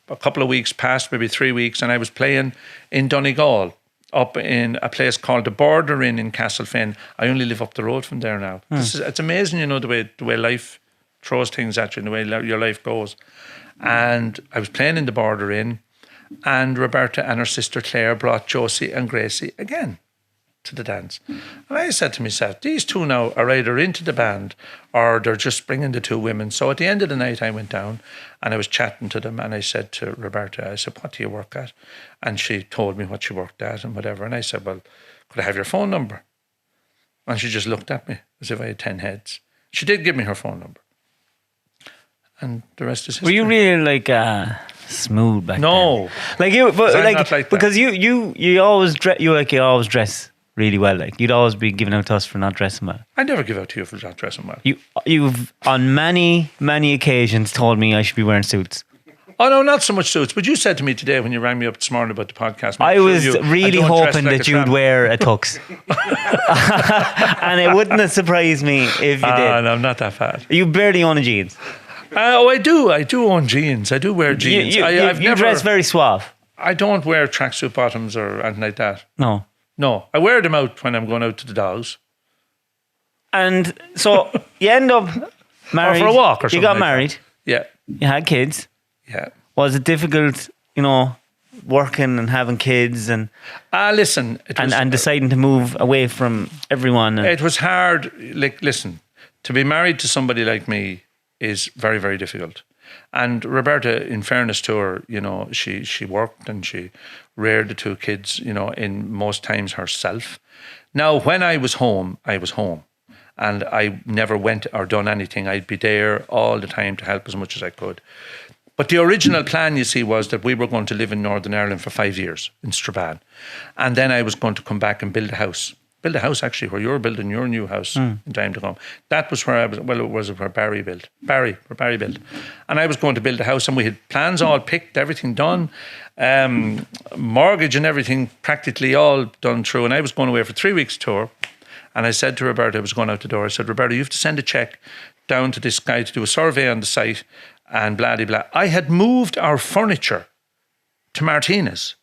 A couple of weeks passed, maybe 3 weeks, and I was playing in Donegal, up in a place called the Border Inn in Castlefin. I only live up the road from there now. It's amazing, you know, the way life throws things at you and the way your life goes. And I was playing in the Border Inn, and Roberta and her sister Claire brought Josie and Gracie again to the dance. And I said to myself, these two now are either into the band or they're just bringing the two women. So at the end of the night, I went down and I was chatting to them, and I said to Roberta, I said, what do you work at? And she told me what she worked at and whatever. And I said, well, could I have your phone number? And she just looked at me as if I had 10 heads. She did give me her phone number. And the rest is history. Were you really like smooth back then? No. Like you, but I'm like, not like that. because you always dress really well. Like you'd always be giving out to us for not dressing well. I never give out to you for not dressing well. You've on many occasions told me I should be wearing suits. Oh no, not so much suits. But you said to me today when you rang me up this morning about the podcast. I was really I don't dress hoping like that a you'd tramp. wear a tux, and it wouldn't have surprised me if you did. No, I'm not that bad. You barely own jeans. I do. I do own jeans. I do wear jeans. I've You never, dress very suave. I don't wear tracksuit bottoms or anything like that. No. No, I wear them out when I'm going out to the dogs. And so you end up married. Or for a walk or You something got like married. that. You had kids. Yeah. Was it difficult, working and having kids and Listen. It was, and deciding to move away from everyone? It was hard. Like, listen, to be married to somebody like me is very, very difficult. And Roberta, in fairness to her, she worked and she reared the two kids, in most times herself. Now, when I was home, and I never went or done anything. I'd be there all the time to help as much as I could. But the original plan, you see, was that we were going to live in Northern Ireland for 5 years in Strabane. And then I was going to come back and build a house. Build a house, actually, where you're building your new house in time to come. That was where it was where Barry built. Barry built. And I was going to build a house, and we had plans all picked, everything done, mortgage and everything practically all done through. And I was going away for 3 weeks tour. And I said to Roberta, I was going out the door, I said, Roberta, you have to send a check down to this guy to do a survey on the site and blah, blah, blah. I had moved our furniture to Martinez.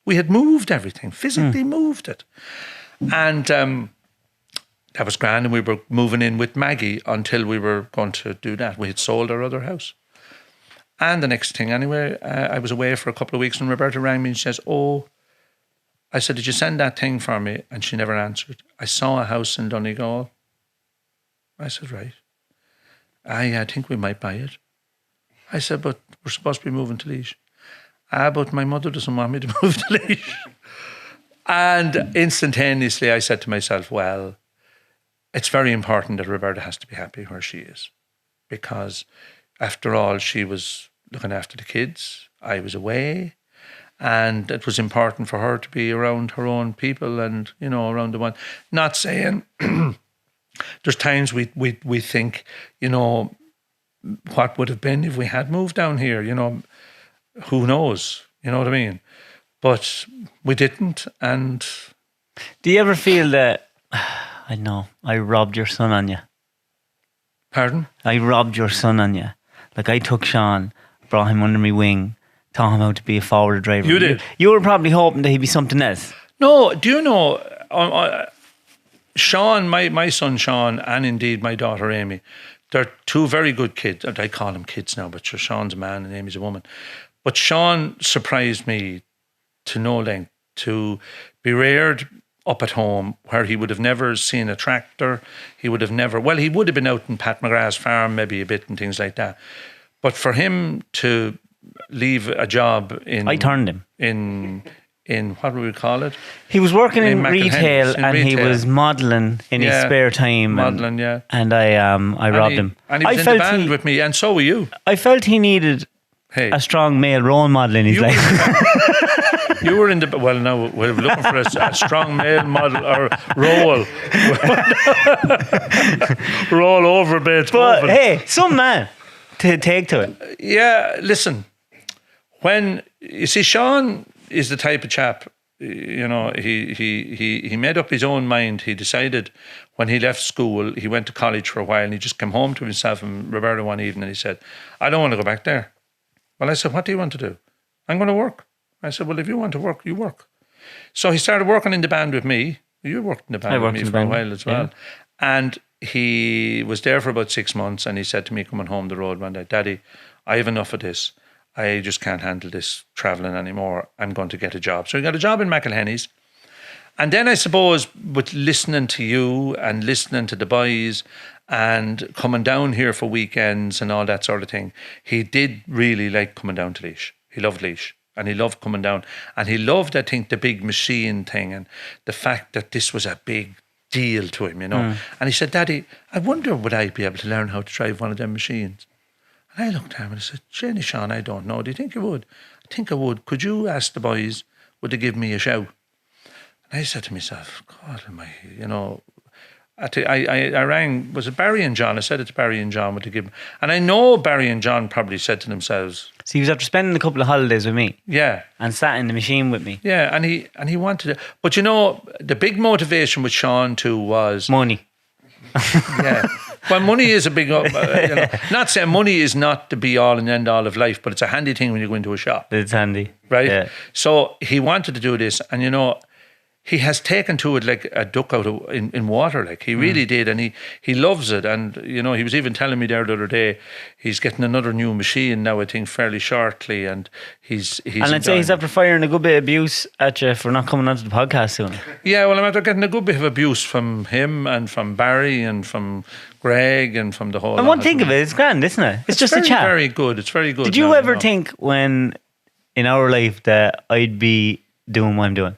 We had moved everything, physically moved it. And that was grand, and we were moving in with Maggie until we were going to do that. We had sold our other house. And the next thing, anyway, I was away for a couple of weeks, and Roberta rang me and she says, I said, did you send that thing for me? And she never answered. I saw a house in Donegal. I said, right. I think we might buy it. I said, but we're supposed to be moving to Laois. But my mother doesn't want me to move to Laois. And instantaneously I said to myself, well, it's very important that Roberta has to be happy where she is. Because after all, she was looking after the kids. I was away. And it was important for her to be around her own people and, around the one. Not saying there's times we think, what would have been if we had moved down here, who knows, you know what I mean? But we didn't. And do you ever feel that, I know, I robbed your son on you? Pardon? I robbed your son on you. Like I took Shawn, brought him under my wing, taught him how to be a forward driver. You did? You were probably hoping that he'd be something else. No, do you know, Shawn, my son Shawn, and indeed my daughter Amy, they're two very good kids. I call them kids now, but Shawn's a man and Amy's a woman. But Shawn surprised me to no length, to be reared up at home where he would have never seen a tractor. He would have been out in Pat McGrath's farm maybe a bit and things like that. But for him to leave a job I turned him. In what would we call it? He was working in McIlhenny's, retail and he was modelling in his spare time. And I robbed him. And he was in the band with me, and so were you. I felt he needed a strong male role model in his life. You were in the... Well, no, we're looking for a strong male model or role. Roll over bit. But hey, some man to take to it. Yeah, listen. When... You see, Shawn is the type of chap, you know, he made up his own mind. He decided when he left school, he went to college for a while, and he just came home to himself and Roberta one evening, and he said, I don't want to go back there. Well, I said, what do you want to do? I'm going to work. I said, well, if you want to work, you work. So he started working in the band with me. You worked in the band with me for a while as well. And he was there for about 6 months, and he said to me coming home the road one day, Daddy, I have enough of this. I just can't handle this travelling anymore. I'm going to get a job. So he got a job in McElhenny's. And then I suppose with listening to you and listening to the boys and coming down here for weekends and all that sort of thing, he did really like coming down to Laois. He loved Laois. And he loved coming down. And he loved, I think, the big machine thing and the fact that this was a big deal to him, you know. And he said, Daddy, I wonder would I be able to learn how to drive one of them machines? And I looked at him and I said, Jenny, Shawn, I don't know. Do you think you would? I think I would. Could you ask the boys, would they give me a shout? And I said to myself, God almighty, you know, I rang, was it Barry and John? I said it to Barry and John, would they give me? And I know Barry and John probably said to themselves. So he was after spending a couple of holidays with me. Yeah. And sat in the machine with me. Yeah, and he wanted it. But you know, the big motivation with Shawn too was... Money. Yeah. Well, money is a big... you know, not saying money is not the be-all and end-all of life, but it's a handy thing when you go into a shop. It's handy. Right? Yeah. So he wanted to do this, and you know... He has taken to it like a duck out of, in water, like he really did, and he loves it. And you know, he was even telling me there the other day he's getting another new machine now, I think fairly shortly, and he's. And I'd say he's after firing a good bit of abuse at you for not coming onto the podcast soon. Yeah, well, I'm after getting a good bit of abuse from him and from Barry and from Greg and from the whole. And one thing of it, it's grand, isn't it? It's just very, a chat. Very good. It's very good. Did you ever think when in our life that I'd be doing what I'm doing?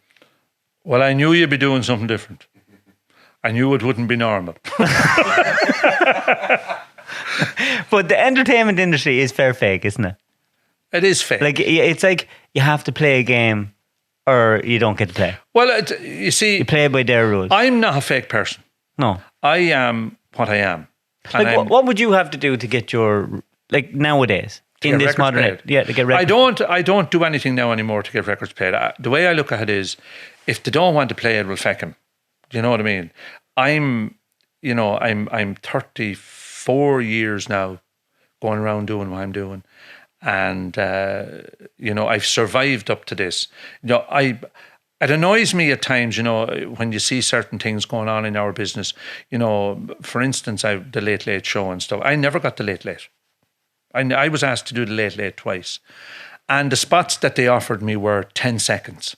Well, I knew you'd be doing something different. I knew it wouldn't be normal. But the entertainment industry is fair fake, isn't it? It is fake. Like, it's like you have to play a game or you don't get to play. Well, you see... You play by their rules. I'm not a fake person. No. I am what I am. Like, what would you have to do to get your... Like, nowadays... In this modern age, yeah, to get records. I don't do anything now anymore to get records played. The way I look at it is, if they don't want to play it, we'll feck them. Do you know what I mean? I'm 34 years now, going around doing what I'm doing, and you know, I've survived up to this. You know, it annoys me at times, you know, when you see certain things going on in our business. You know, for instance, the Late Late Show and stuff. I never got the Late Late. I was asked to do the Late Late twice. And the spots that they offered me were 10 seconds.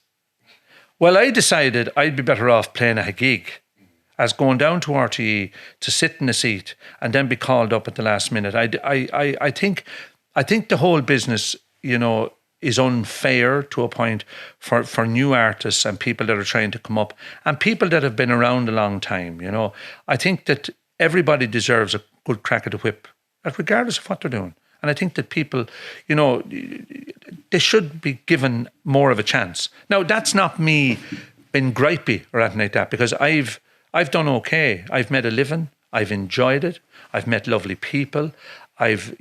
Well, I decided I'd be better off playing a gig as going down to RTE to sit in a seat and then be called up at the last minute. I think the whole business, you know, is unfair to a point for new artists and people that are trying to come up and people that have been around a long time, you know. I think that everybody deserves a good crack at the whip, regardless of what they're doing. And I think that people, you know, they should be given more of a chance. Now, that's not me being gripey or anything like that, because I've done okay. I've made a living. I've enjoyed it. I've met lovely people. I've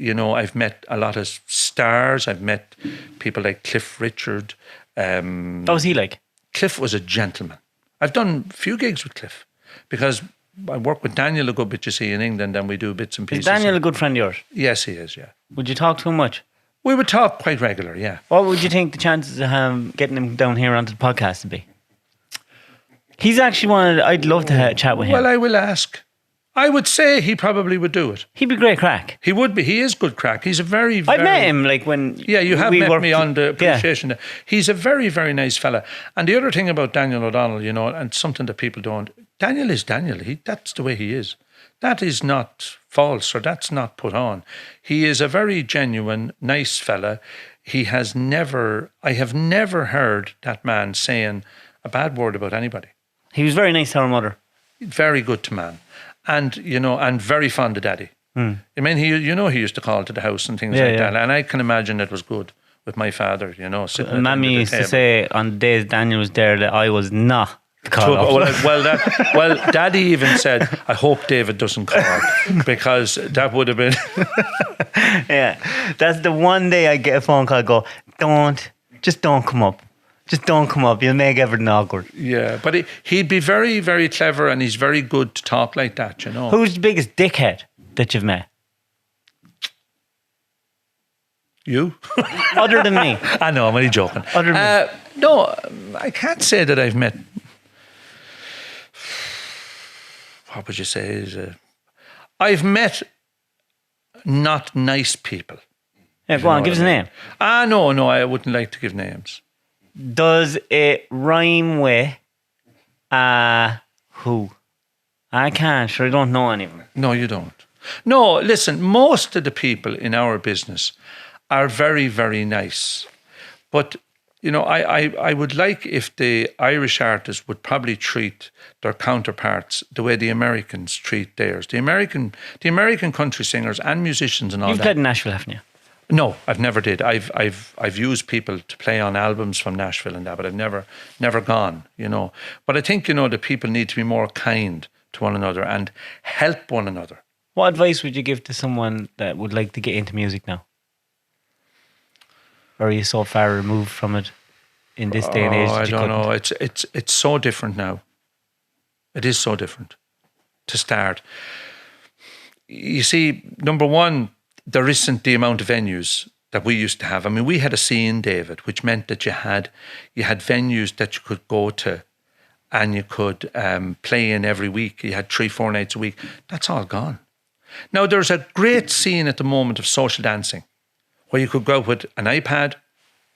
met a lot of stars. I've met people like Cliff Richard. What was he like? Cliff was a gentleman. I've done a few gigs with Cliff because I work with Daniel a good bit, you see, in England, and we do bits and pieces. Is Daniel a good friend of yours? Yes, he is, yeah. Would you talk to him much? We would talk quite regular, yeah. What would you think the chances of getting him down here onto the podcast would be? He's actually I'd love to chat with him. Well, I will ask. I would say he probably would do it. He'd be great crack. He would be. He is good crack. He's a very, very... I've met him, like, when... Yeah, you have met me on the appreciation. Yeah. He's a very, very nice fella. And the other thing about Daniel O'Donnell, you know, and something that people don't... Daniel is Daniel. That's the way he is. That is not false, or that's not put on. He is a very genuine, nice fella. I have never heard that man saying a bad word about anybody. He was very nice to our mother. Very good to man. And, you know, and very fond of Daddy. I mean, he used to call to the house and things like that. And I can imagine it was good with my father, you know, sitting at Mammy used to say on the days Daniel was there that I was not called up. Well, Daddy even said, I hope David doesn't call, because that would have been... Yeah, that's the one day I get a phone call, just don't come up. Just don't come up. You'll make everything awkward. Yeah, but he'd be very, very clever, and he's very good to talk like that, you know. Who's the biggest dickhead that you've met? You? Other than me. I know, I'm only joking. Other than me. No, I can't say that I've met. What would you say? I've met not nice people. Yeah, go on, give us a name. No, I wouldn't like to give names. Does it rhyme with who? I can't, sure I don't know any of them. No, you don't. No, listen, most of the people in our business are very, very nice. But, you know, I would like if the Irish artists would probably treat their counterparts the way the Americans treat theirs. The American country singers and musicians and all You've that. played in Nashville, haven't you? No, I've never did. I've used people to play on albums from Nashville and that, but I've never gone, you know. But I think, you know, the people need to be more kind to one another and help one another. What advice would you give to someone that would like to get into music now? Or are you so far removed from it in this day and age? I that you don't know. couldn't? It's so different now. It is so different to start. You see, number one, there isn't the amount of venues that we used to have. I mean, we had a scene, David, which meant that you had venues that you could go to and you could play in every week. You had 3-4 nights a week. That's all gone. Now, there's a great scene at the moment of social dancing where you could go out with an iPad,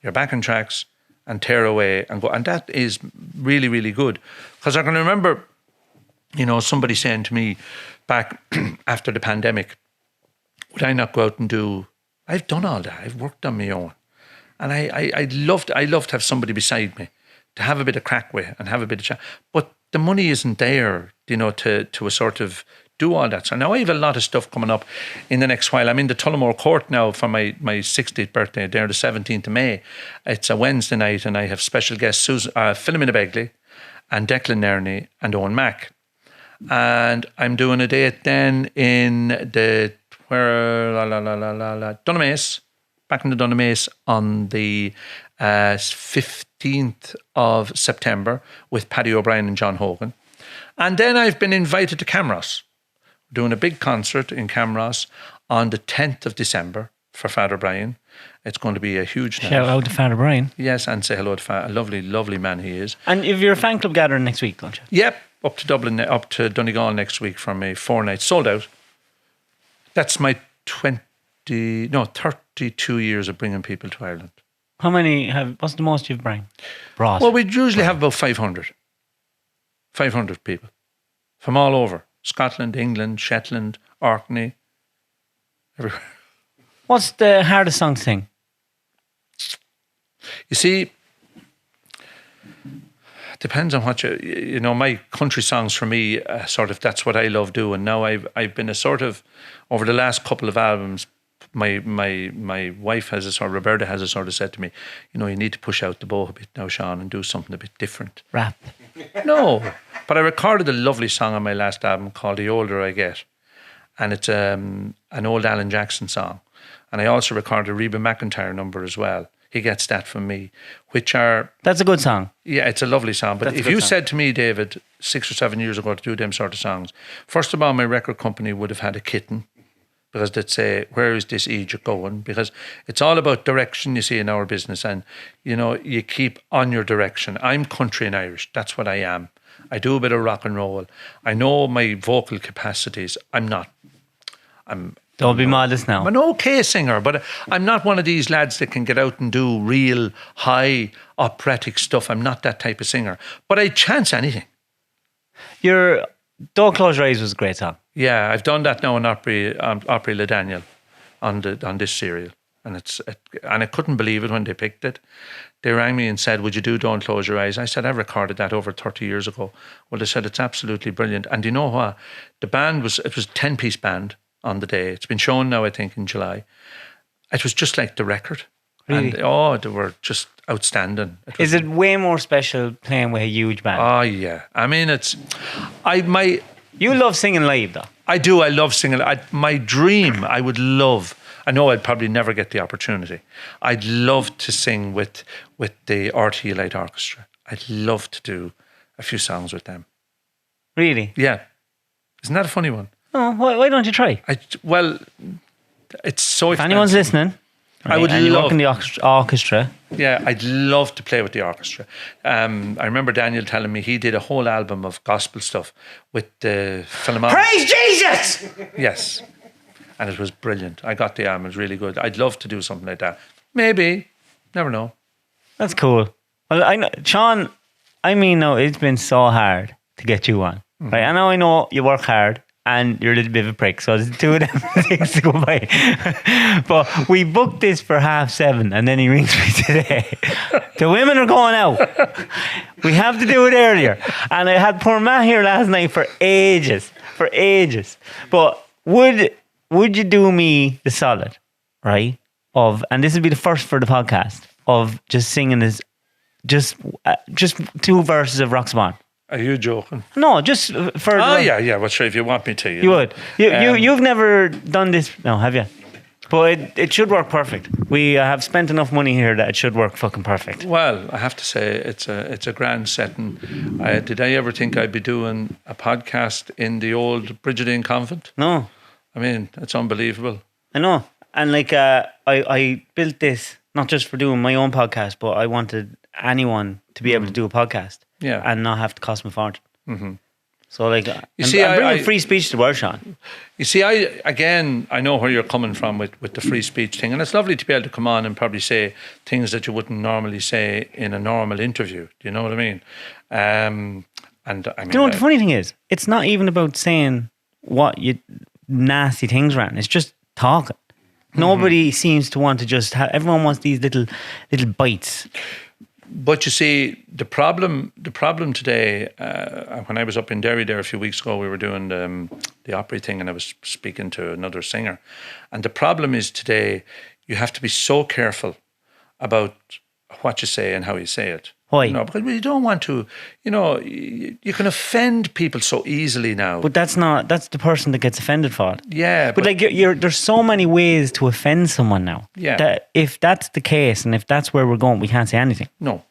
your backing tracks, and tear away and go. And that is really, really good. Because I can remember, you know, somebody saying to me back after the pandemic, would I not go out and do, I've done all that. I've worked on my own. And I loved to have somebody beside me to have a bit of crack with and have a bit of chat. But the money isn't there, you know, to a sort of do all that. So now I have a lot of stuff coming up in the next while. I'm in the Tullamore Court now for my 60th birthday, there the 17th of May. It's a Wednesday night and I have special guests Philomena Begley and Declan Nerney and Owen Mack. And I'm doing a date then in the Donegal, back in the Donegal on the 15th of September with Paddy O'Brien and John Hogan. And then I've been invited to Camross. We're doing a big concert in Camross on the 10th of December for Father Brian. It's going to be a huge night. Shout out to Father Brian. Yes, and say hello to a lovely, lovely man he is. And if you're a fan club gathering next week, don't you? Yep, up to Dublin, up to Donegal next week for me, 4 nights, sold out. That's my 32 years of bringing people to Ireland. How many what's the most you've brought? Well, we usually have about 500 people from all over. Scotland, England, Shetland, Orkney, everywhere. What's the hardest song to sing? You see, depends on what you know. My country songs for me, sort of, that's what I love doing. Now I've been a sort of, over the last couple of albums, my wife Roberta has a sort of said to me, you know, you need to push out the bow a bit now, Shawn, and do something a bit different. Rap. No, but I recorded a lovely song on my last album called The Older I Get. And it's an old Alan Jackson song. And I also recorded a Reba McEntire number as well. He Gets That From Me, which are... That's a good song. Yeah, it's a lovely song. But That's if you said to me, David, 6 or 7 years ago to do them sort of songs, first of all, my record company would have had a kitten, because they'd say, where is this Egypt going? Because it's all about direction, you see, in our business. And, you know, you keep on your direction. I'm country and Irish. That's what I am. I do a bit of rock and roll. I know my vocal capacities. Don't be modest now. I'm an okay singer, but I'm not one of these lads that can get out and do real high operatic stuff. I'm not that type of singer. But I'd chance anything. Your Don't Close Your Eyes was a great song. Yeah, I've done that now on Opry Le Daniel on this serial. And I couldn't believe it when they picked it. They rang me and said, would you do Don't Close Your Eyes? I said, I recorded that over 30 years ago. Well, they said, it's absolutely brilliant. And you know what? The band was a 10-piece band on the day. It's been shown now, I think, in July. It was just like the record. Really? And they were just outstanding. Is it way more special playing with a huge band? Oh, yeah. I mean, You love singing live, though. I do. I love singing. My dream, I would love, I know I'd probably never get the opportunity. I'd love to sing with the RTE Light Orchestra. I'd love to do a few songs with them. Really? Yeah. Isn't that a funny one? Oh, why don't you try? Well, it's so If expensive. anyone's listening, I would and you work love- in the orchestra. Yeah, I'd love to play with the orchestra. I remember Daniel telling me he did a whole album of gospel stuff with the Philharmonic. Praise Jesus! Yes. And it was brilliant. I got the album. It was really good. I'd love to do something like that. Maybe. Never know. That's cool. Well, I know, Shawn, I mean, no, it's been so hard to get you on. Right? I know you work hard and you're a little bit of a prick, so there's two of them things to go by. But we booked this for 7:30 and then he rings me today. The women are going out. We have to do it earlier. And I had poor Matt here last night for ages. But would you do me the solid, right? And this would be the first for the podcast, of just singing this, just 2 verses of Rock's Bond. Are you joking? No, just for. Oh, yeah. Well, sure, if you want me to. You would. You've never done this, no, have you? But it should work perfect. We have spent enough money here that it should work fucking perfect. Well, I have to say, it's a grand setting. Did I ever think I'd be doing a podcast in the old Brigidine convent? No, I mean, it's unbelievable. I know. And like, I built this not just for doing my own podcast, but I wanted anyone to be able to do a podcast. Yeah. And not have to cost me a fortune. Mm-hmm. So like, I'm bringing free speech to the world, Shawn. You see, I know where you're coming from with the free speech thing, and it's lovely to be able to come on and probably say things that you wouldn't normally say in a normal interview. Do you know what I mean? And I mean, Do you know what the funny thing is? It's not even about saying what you nasty things around. It's just talking. Nobody seems to want to just have. Everyone wants these little bites. But you see, the problem today, when I was up in Derry there a few weeks ago, we were doing the Opry thing, and I was speaking to another singer. And the problem is today, you have to be so careful about what you say and how you say it. Why? You know, because you don't want to, you can offend people so easily now. But that's the person that gets offended for it. Yeah. But like, there's so many ways to offend someone now. Yeah. That if that's the case, and if that's where we're going, we can't say anything. No.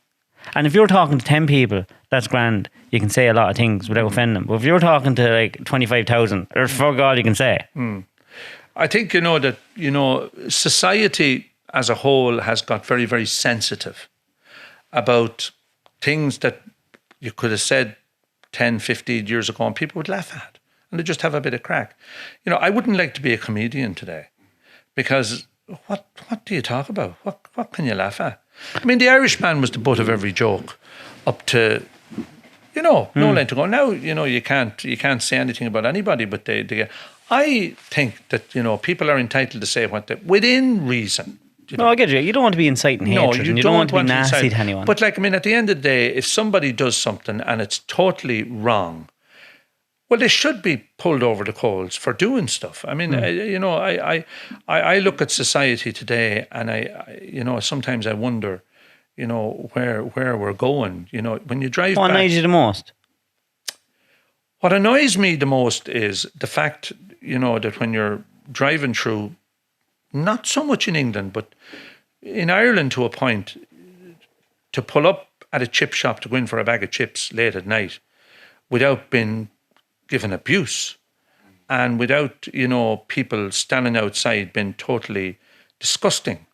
And if you're talking to 10 people, that's grand. You can say a lot of things without offending them. But if you're talking to like 25,000, there's fuck all you can say. I think, society as a whole has got very, very sensitive about things that you could have said 10, 15 years ago and people would laugh at, and they just have a bit of crack. I wouldn't like to be a comedian today, because what do you talk about? What can you laugh at? I mean, the Irishman was the butt of every joke up to, no length ago. Now, you can't say anything about anybody, but they get. I think that, people are entitled to say what they, within reason. No, I get you. You don't want to be inciting hatred, and you don't want to be nasty to anyone. But like, I mean, at the end of the day, if somebody does something and it's totally wrong, well, they should be pulled over the coals for doing stuff. I mean, I look at society today, and I sometimes I wonder, where we're going. When you drive. What annoys you the most? What annoys me the most is the fact, that when you're driving through, not so much in England, but in Ireland to a point, to pull up at a chip shop to go in for a bag of chips late at night without being given abuse, and without, people standing outside being totally disgusting.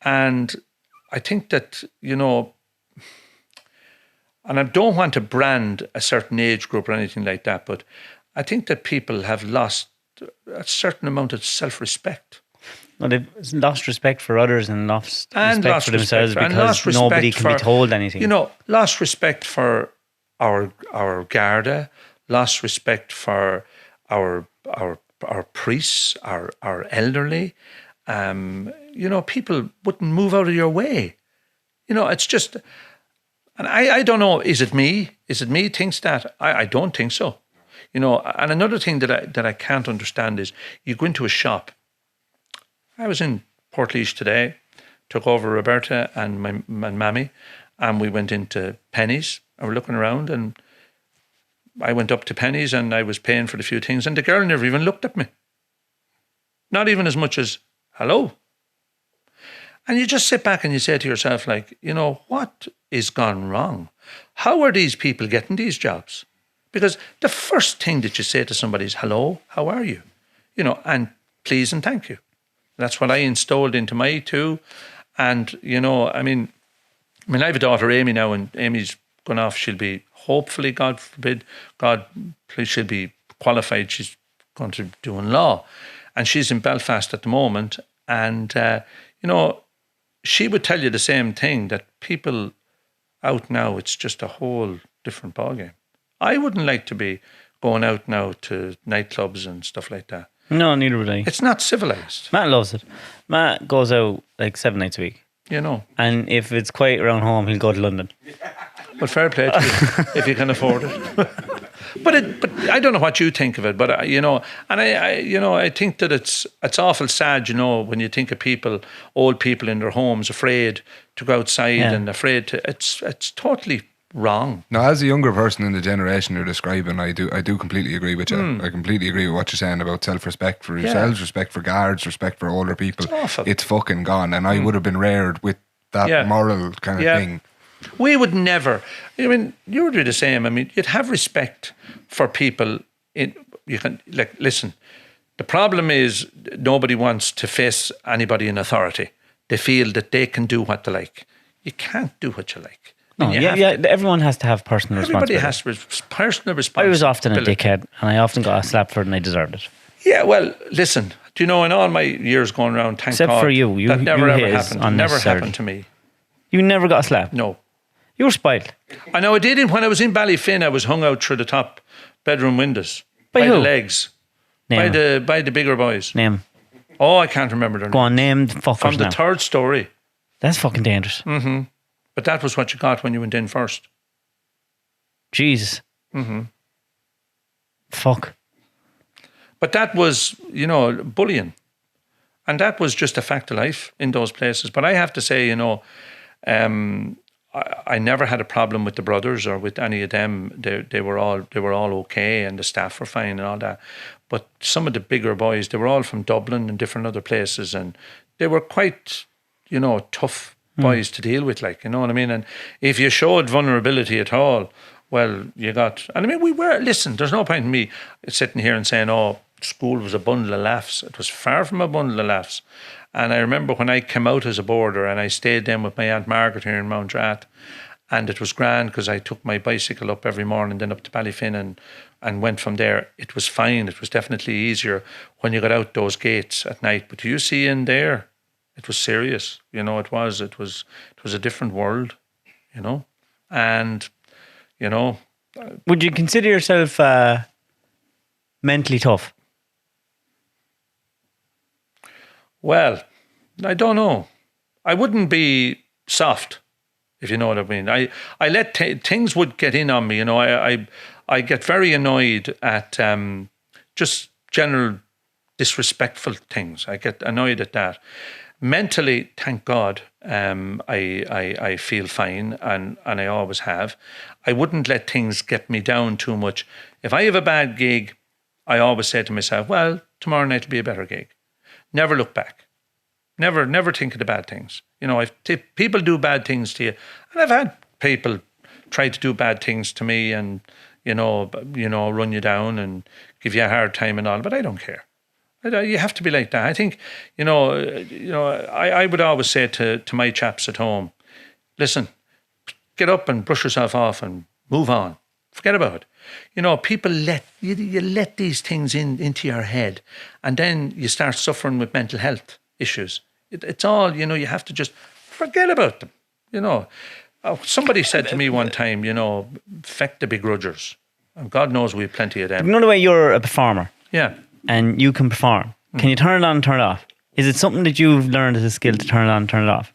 And I think that, and I don't want to brand a certain age group or anything like that, but I think that people have lost a certain amount of self-respect. Well, they've lost respect for others and lost respect for themselves because nobody can be told anything. Lost respect for our Garda, lost respect for our priests, our elderly. People wouldn't move out of your way. It's just, and I don't know. Is it me? Thinks that? I don't think so. And another thing that I can't understand is you go into a shop. I was in Portlaoise today, took over Roberta and my Mammy, and we went into Penny's, and we're looking around, and I went up to Penny's and I was paying for the few things, and the girl never even looked at me. Not even as much as hello. And you just sit back and you say to yourself, like, what is gone wrong? How are these people getting these jobs? Because the first thing that you say to somebody is, hello, how are you? And please and thank you. That's what I installed into my two. And, I have a daughter, Amy, now, and Amy's gone off. She'll be, hopefully, God forbid, God, please, she'll be qualified. She's going to do in law. And she's in Belfast at the moment. And, she would tell you the same thing, that people out now, it's just a whole different ballgame. I wouldn't like to be going out now to nightclubs and stuff like that. No, neither would I. It's not civilized. Matt loves it. Matt goes out like 7 nights a week. And if it's quiet around home, he'll go to London. But fair play to you, if you can afford it. But I don't know what you think of it, but and I think that it's awful sad, when you think of people, old people in their homes, afraid to go outside and afraid to. It's totally wrong. Now, as a younger person in the generation you're describing, I do completely agree with you. I completely agree with what you're saying about self-respect for yourselves, respect for guards, respect for older people. It's awful. It's fucking gone, and I would have been reared with that moral kind of thing. We would never. You would be the same. You'd have respect for people. You can, listen. The problem is nobody wants to face anybody in authority. They feel that they can do what they like. You can't do what you like. No, everyone has to have personal responsibility. Everybody has personal responsibility. I was often a dickhead, and I often got a slap for it, and I deserved it. Yeah, well, listen. Do you know, in all my years going around, thank Except God, for you that never ever hit happened. Never happened to me. You never got a slap? No. You were spoiled. I know I did. When I was in Ballyfin, I was hung out through the top bedroom windows. By who? The legs. By the bigger boys. Name. Oh, I can't remember their name. Go on, name the fuckers From the now. third story. That's fucking dangerous. Mm-hmm. But that was what you got when you went in first. Jesus. Mm-hmm. Fuck. But that was, bullying. And that was just a fact of life in those places. But I have to say, I never had a problem with the brothers or with any of them. They were all okay, and the staff were fine and all that. But some of the bigger boys, they were all from Dublin and different other places, and they were quite, tough boys to deal with, you know what I mean? And if you showed vulnerability at all, well, you got... And listen, there's no point in me sitting here and saying, school was a bundle of laughs. It was far from a bundle of laughs. And I remember when I came out as a boarder and I stayed then with my Aunt Margaret here in Mountrat, and it was grand because I took my bicycle up every morning, then up to Ballyfin and went from there. It was fine. It was definitely easier when you got out those gates at night. But you see in there, it was serious. It was a different world, and, Would you consider yourself mentally tough? Well, I don't know. I wouldn't be soft, if you know what I mean. I let things would get in on me. I get very annoyed at just general disrespectful things. I get annoyed at that. Mentally, thank God, I feel fine, and I always have. I wouldn't let things get me down too much. If I have a bad gig, I always say to myself, well, tomorrow night will be a better gig. Never look back. Never think of the bad things. If people do bad things to you, and I've had people try to do bad things to me and, run you down and give you a hard time and all, but I don't care. You have to be like that. I think, I would always say to my chaps at home, listen, get up and brush yourself off and move on. Forget about it. People let these things into your head, and then you start suffering with mental health issues. It's all, you have to just forget about them. Somebody said to me one time, feck the begrudgers. And God knows we have plenty of them. You know the way you're a performer? Yeah. And you can perform. Can you turn it on and turn it off? Is it something that you've learned as a skill to turn it on and turn it off?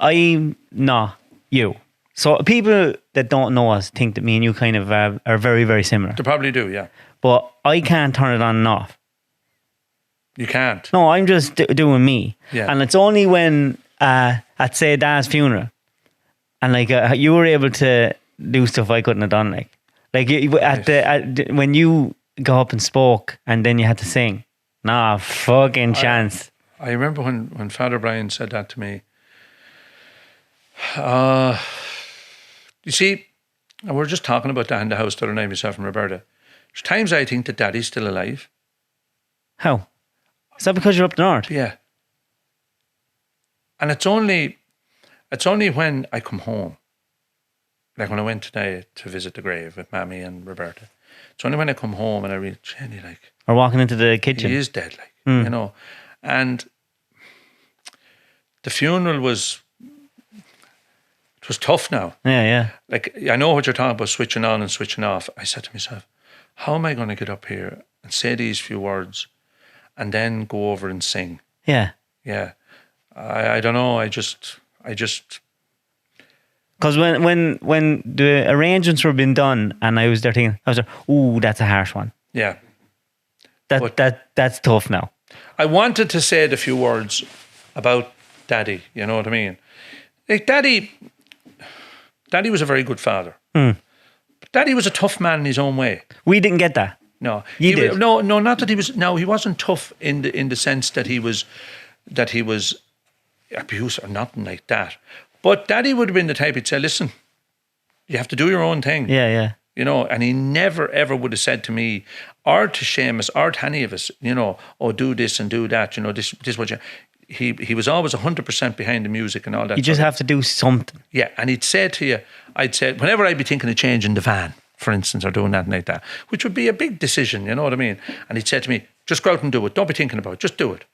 I'm not you. So people that don't know us think that me and you kind of are very, very similar. They probably do, yeah. But I can't turn it on and off. You can't. No, I'm just doing me. Yeah. And it's only when, at say Dad's funeral, and you were able to do stuff I couldn't have done. When you go up and spoke and then you had to sing. Nah, fucking chance. I remember when Father Brian said that to me. You see, and we're just talking about that in the house the other night, myself and Roberta. There's times I think that Daddy's still alive. How? Is that because you're up north? Yeah. And it's only when I come home, like when I went today to visit the grave with Mammy and Roberta. It's only when I come home and I read Jenny, like, Or walking into the kitchen? he is dead, like, you know. And the funeral was tough now. Yeah. Like, I know what you're talking about, switching on and switching off. I said to myself, how am I going to get up here and say these few words and then go over and sing? Yeah. Yeah. I don't know. I just. Because when the arrangements were being done and I was there thinking, I was like, ooh, that's a harsh one. Yeah. That's tough now. I wanted to say the few words about Daddy, you know what I mean? Like, Daddy was a very good father. But Daddy was a tough man in his own way. We didn't get that. No. You did? No, not that he was. No, he wasn't tough in the sense that he was abuse or nothing like that. But Daddy would have been the type who'd say, listen, you have to do your own thing. Yeah. You know, and he never ever would have said to me or to Seamus or to any of us, you know, oh, do this and do that, you know, this what you. He was always 100% behind the music and all that. You just have to do something. Yeah, and he'd say to you, I'd say, whenever I'd be thinking of changing the van, for instance, or doing that like that, which would be a big decision, you know what I mean? And he'd say to me, just go out and do it. Don't be thinking about it. Just do it.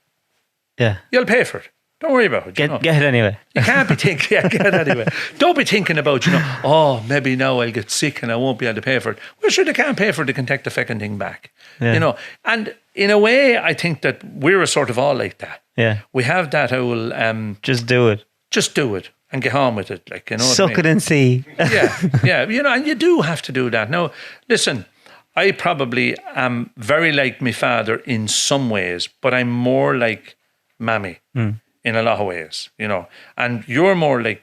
Yeah. You'll pay for it. Don't worry about it. Get it anyway. You can't be thinking, get it anyway. Don't be thinking about, you know, oh, maybe now I'll get sick and I won't be able to pay for it. Well, sure, they can't pay for it. They can take the fucking thing back. Yeah. You know, and in a way, I think that we're a sort of all like that. Yeah. We have that whole... just do it. Just do it and get on with it. Like, you know what I Suck mean? it and see. Yeah. You know, and you do have to do that. Now, listen, I probably am very like my father in some ways, but I'm more like Mammy in a lot of ways, you know. And you're more like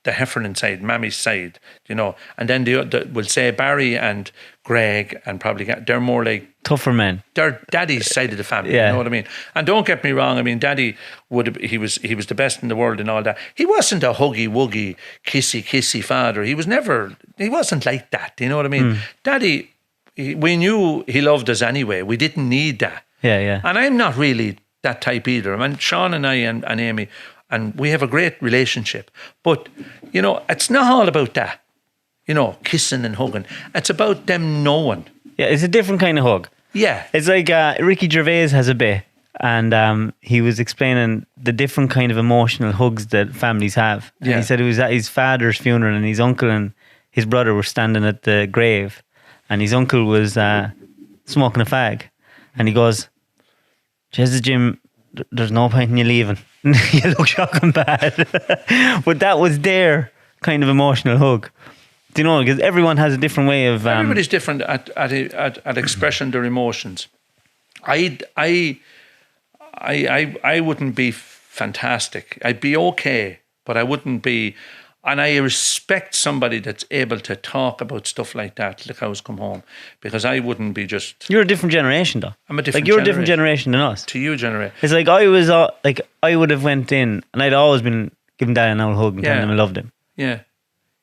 the Heffernan side, Mammy's side, you know. And then we'll say Barry and Greg and probably they're more like tougher men. They're Daddy's side of the family, Yeah. you know what I mean? And don't get me wrong, I mean, Daddy he was the best in the world and all that. He wasn't a huggy-wuggy, kissy father. He wasn't like that, you know what I mean? Daddy, we knew he loved us anyway. We didn't need that. Yeah. And I'm not really that type either. I mean, Shawn and I and Amy, and we have a great relationship. But, you know, it's not all about that, you know, kissing and hugging. It's about them knowing. Yeah, it's a different kind of hug. Yeah. It's like Ricky Gervais has a bit, and he was explaining the different kind of emotional hugs that families have. And he said it was at his father's funeral, and his uncle and his brother were standing at the grave, and his uncle was smoking a fag, and he goes, "Jesus, Jim, there's no point in you leaving. You look shocking bad." But that was their kind of emotional hug. Do you know? Because everyone has a different way of. Everybody's different at expressing their emotions. I wouldn't be fantastic. I'd be okay, but I wouldn't be. And I respect somebody that's able to talk about stuff like that. Look, cows come home, because I wouldn't be just. You're a different generation, though. I'm a different. Like you're a different generation than us. To you, generation. It's like I was I would have went in, and I'd always been giving Dad an old hug and telling him I loved him. Yeah.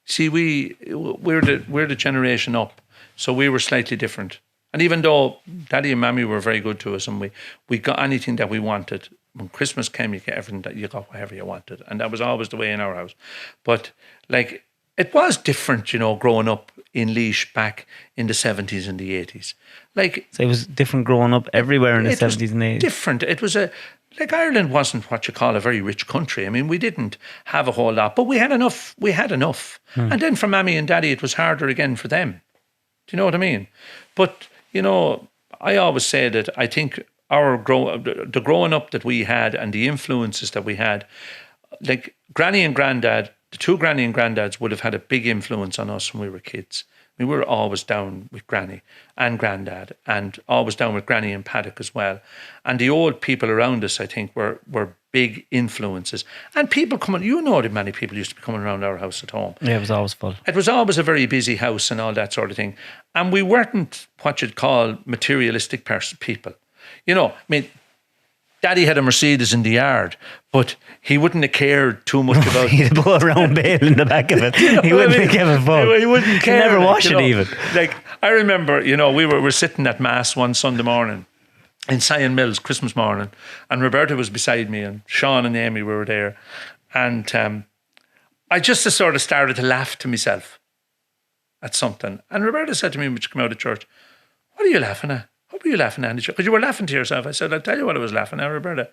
See, we're the generation up, so we were slightly different. And even though Daddy and Mammy were very good to us, and we got anything that we wanted. When Christmas came, you get everything that you got, whatever you wanted, and that was always the way in our house. But like, it was different, you know, growing up in Laois back in the 70s and the 80s. Like, so it was different growing up everywhere in the 70s and 80s. Different. It was like Ireland wasn't what you call a very rich country. I mean, we didn't have a whole lot, but we had enough. We had enough. And then for Mammy and Daddy, it was harder again for them. Do you know what I mean? But, you know, I always say that I think the growing up that we had and the influences that we had, like Granny and Grandad, the two Granny and Granddads would have had a big influence on us when we were kids. I mean, we were always down with Granny and Grandad, and always down with Granny and Paddock as well. And the old people around us, I think, were big influences. And people coming, you know that many people used to be coming around our house at home. Yeah, it was always full. It was always a very busy house and all that sort of thing. And we weren't what you'd call materialistic people. You know, I mean, Daddy had a Mercedes in the yard, but he wouldn't have cared too much about He'd put a round bale in the back of it. He wouldn't have given a fuck. He wouldn't care. He'd never wash you it know. even. Like, I remember, we were sitting at Mass one Sunday morning in Sion Mills, Christmas morning, and Roberta was beside me, and Shawn and Amy were there. And I just sort of started to laugh to myself at something. And Roberta said to me when she came out of church, "What are you laughing at? What were you laughing at?" Because you were laughing to yourself. I said, "I'll tell you what I was laughing at, Roberta.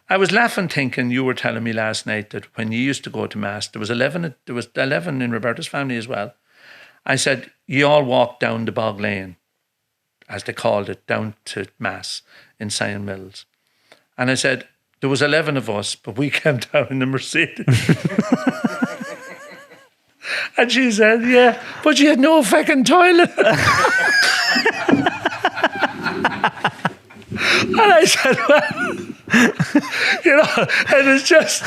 I was laughing thinking you were telling me last night that when you used to go to Mass, there was 11 in Roberta's family as well. I said, you all walked down the Bog Lane, as they called it, down to Mass in Sion Mills. And I said, there was 11 of us, but we came down in the Mercedes." And she said, "Yeah, but you had no fucking toilet." And I said, "Well, and it's just,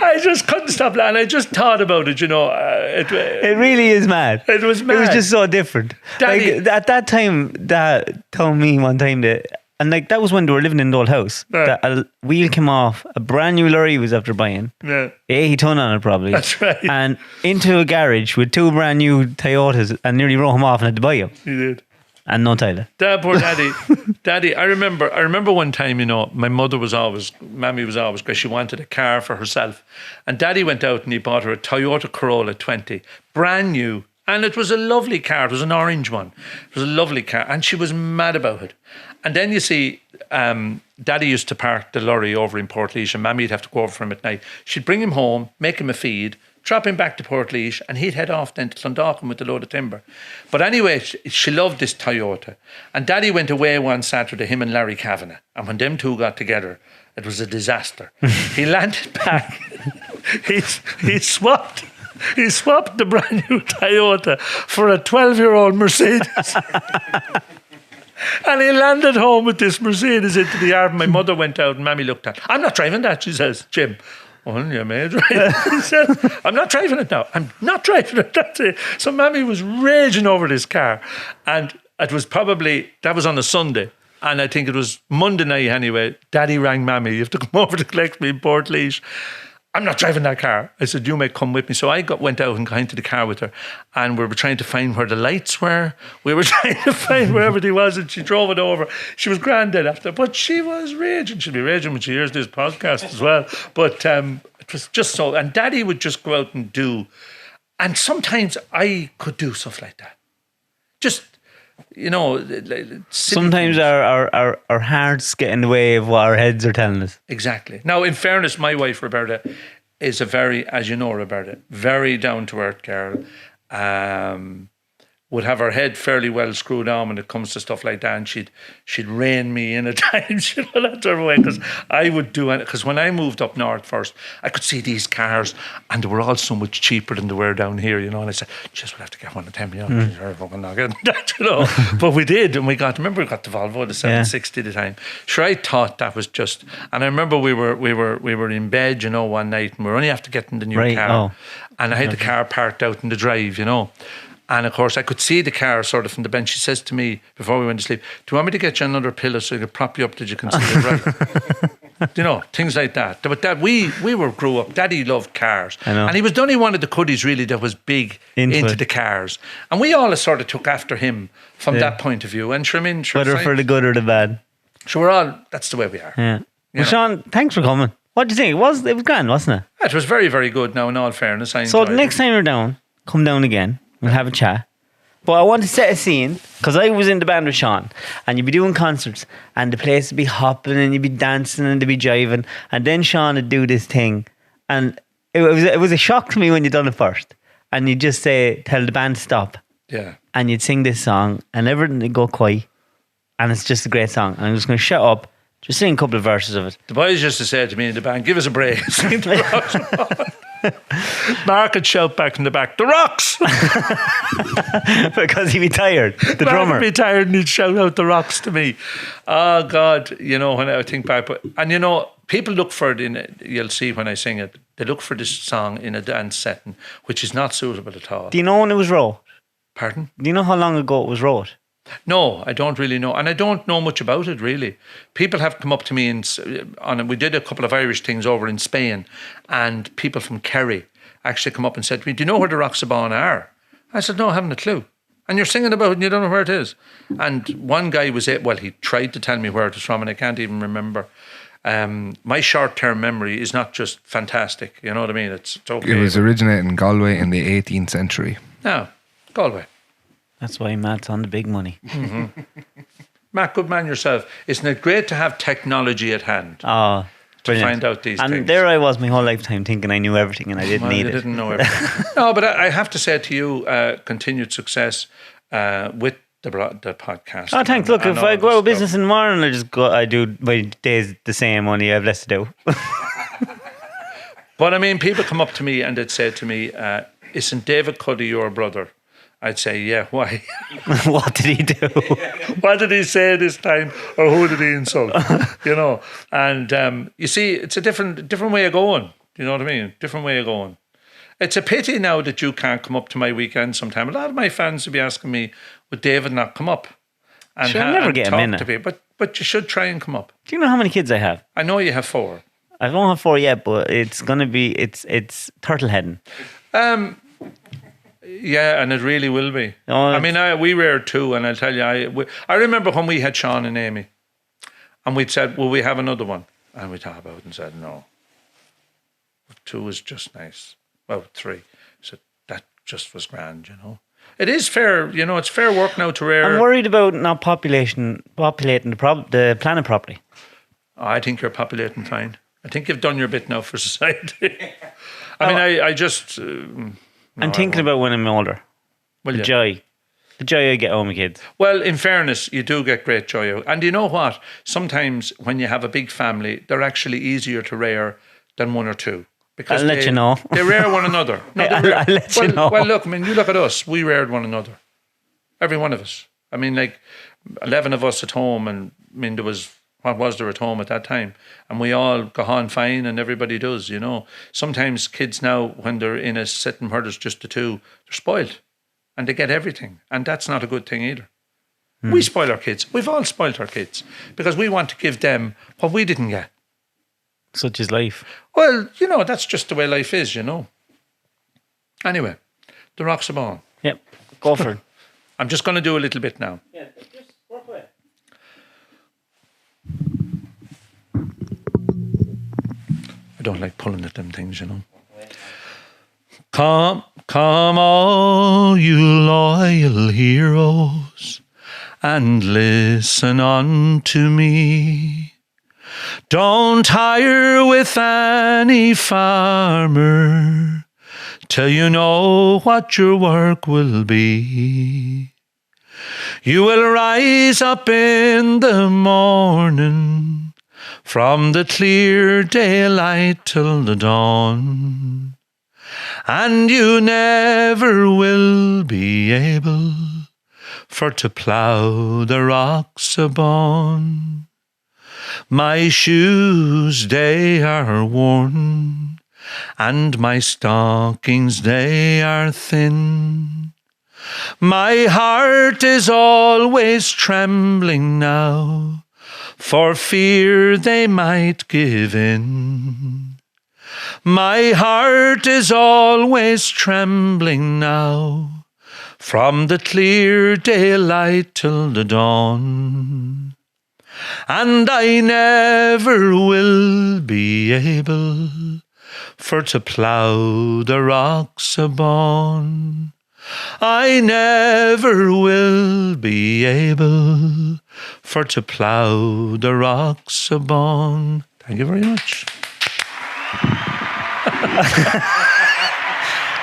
I just couldn't stop laughing. I just thought about it, It really is mad. It was mad. It was just so different. Daddy, like at that time, Dad told me one time that, and like that was when they were living in the old house. Yeah. That a wheel came off, a brand new lorry he was after buying. Yeah. 80 ton on it probably. That's right. And into a garage with 2 brand new Toyotas and nearly wrote him off and had to buy him. He did. And no toilet. Poor Daddy. Daddy, I remember one time, my mother Mammy was always, because she wanted a car for herself. And Daddy went out and he bought her a Toyota Corolla 20, brand new. And it was a lovely car. It was an orange one. It was a lovely car. And she was mad about it. And then you see, Daddy used to park the lorry over in Portlaoise, and Mammy would have to go over for him at night. She'd bring him home, make him a feed, drop him back to Portlaoise, and he'd head off then to Clondalkin with a load of timber. But anyway, she loved this Toyota. And Daddy went away one Saturday, him and Larry Kavanagh. And when them two got together, it was a disaster. He landed back. he swapped the brand new Toyota for a 12-year-old Mercedes. And he landed home with this Mercedes into the yard. My mother went out and Mammy looked at it. "I'm not driving that," she says. "Jim." "Well, you may drive." He says, "I'm not driving it now. I'm not driving it." That's it. So Mammy was raging over this car. And it was that was on a Sunday. And I think it was Monday night anyway. Daddy rang Mammy, "You have to come over to collect me in Portlaoise." "I'm not driving that car." I said, "You may come with me." So I went out and got into the car with her, and we were trying to find where the lights were. We were trying to find where everything was, and she drove it over. She was grand then after, but she was raging. She'll be raging when she hears this podcast as well. But it was just so, and Daddy would just go out and do, and sometimes I could do stuff like that. Just, Sometimes our hearts get in the way of what our heads are telling us. Exactly. Now, in fairness, my wife, Roberta, is a very, as you know, Roberta, very down-to-earth girl. Would have her head fairly well screwed on when it comes to stuff like that, and she'd rein me in at times, that sort of way, because I would do it. Because when I moved up north first, I could see these cars, and they were all so much cheaper than they were down here, and I said, "Just we'll have to get one of them, you're fucking not getting that, But we did, and we got the Volvo, the 760 at the time. Sure, I thought that was just, and I remember we were in bed, one night, and we were only after getting the new car, and I had the car parked out in the drive, And of course, I could see the car sort of from the bench. She says to me before we went to sleep, "Do you want me to get you another pillow so I can prop you up that you can see it right?" Things like that. But that we grew up. Daddy loved cars, and he was the only one of the Cuddys really that was big into the cars. And we all sort of took after him from that point of view. And whether for the good or the bad. So we're all. That's the way we are. Yeah. Well, Shawn, thanks for coming. What do you think? It was grand, wasn't it? It was very, very good. Now, in all fairness, So the next time you're down, come down again. We'll have a chat. But I want to set a scene, because I was in the band with Shawn, and you'd be doing concerts, and the place would be hopping, and you'd be dancing, and they'd be jiving, and then Shawn would do this thing, and it was a shock to me when you'd done it first, and you'd just tell the band to stop, and you'd sing this song, and everything would go quiet, and it's just a great song, and I'm just going to shut up, just sing a couple of verses of it. The boys used to say to me in the band, "Give us a break." Sing the Rocks. Mark would shout back in the back, "The Rocks!" Because he'd be tired, the Mark drummer. would be tired and he'd shout out "The Rocks" to me. Oh God, when I think back, and people look for it you'll see when I sing it, they look for this song in a dance setting, which is not suitable at all. Do you know when it was wrote? Pardon? Do you know how long ago it was wrote? No, I don't really know. And I don't know much about it, really. People have come up to me, we did a couple of Irish things over in Spain, and people from Kerry actually come up and said to me, do you know where the Roxabon are? I said, no, I haven't a clue. And you're singing about it and you don't know where it is. And one guy he tried to tell me where it was from, and I can't even remember. My short-term memory is not just fantastic, you know what I mean? It's okay. It was originated in Galway in the 18th century. No, Galway. That's why Matt's on the big money. Mm-hmm. Matt, good man yourself. Isn't it great to have technology at hand Oh, to find out these things? And there I was my whole lifetime thinking I knew everything and I didn't need you it. didn't know everything. No, but I have to say to you, continued success with the podcast. Oh, thanks. Look, if I go out of business in the morning, I do my days the same, only I have less to do. But I mean, people come up to me and they'd say to me, isn't David Cuddy your brother? I'd say, yeah, why? What did he do? What did he say this time? Or who did he insult? You know? And you see, it's a different way of going. You know what I mean? Different way of going. It's a pity now that you can't come up to my weekend sometime. A lot of my fans would be asking me, would David not come up? And Sure, I'll never get him in. to me. But you should try and come up. Do you know how many kids I have? I know you have 4. I don't have 4 yet, but it's going to be, it's turtle heading. Yeah, and it really will be. Oh, I mean, we reared 2, and I'll tell you, I remember when we had Shawn and Amy, and we'd said, will we have another one? And we thought about it and said, no. 2 is just nice. Well, 3. So that just was grand, you know. It is fair, you know, it's fair work now to rear. I'm worried about not populating the planet properly. I think you're populating fine. I think you've done your bit now for society. I mean, I just... I'm thinking about when I'm older. Well, The joy I get out of my kids. Well, in fairness, you do get great joy out. And you know what? Sometimes when you have a big family, they're actually easier to rear than 1 or 2. Because I'll let you know. They rear one another. No, I'll let you know. Well, look, I mean, you look at us. We reared one another. Every one of us. I mean, like 11 of us at home, and I mean, what was there at home at that time? And we all go on fine, and everybody does, you know. Sometimes kids now, when they're in a setting where there's just the 2, they're spoiled. And they get everything. And that's not a good thing either. We spoil our kids. We've all spoiled our kids. Because we want to give them what we didn't get. Such is life. Well, you know, that's just the way life is, you know. Anyway, the Roxabon. Yep, go for it. I'm just going to do a little bit now. Yeah, just work away. I don't like pulling at them things, you know. Come all you loyal heroes, and listen unto me. Don't hire with any farmer till you know what your work will be. You will rise up in the morning, from the clear daylight till the dawn, and you never will be able for to plough the Roxabon. My shoes, they are worn, and my stockings, they are thin. My heart is always trembling now, for fear they might give in. My heart is always trembling now, from the clear daylight till the dawn. And I never will be able for to plough the Roxabon. I never will be able for to plough the Roxabon. Thank you very much.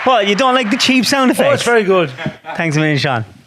What, you don't like the cheap sound effects? Oh, it's very good. Thanks a million, Shawn.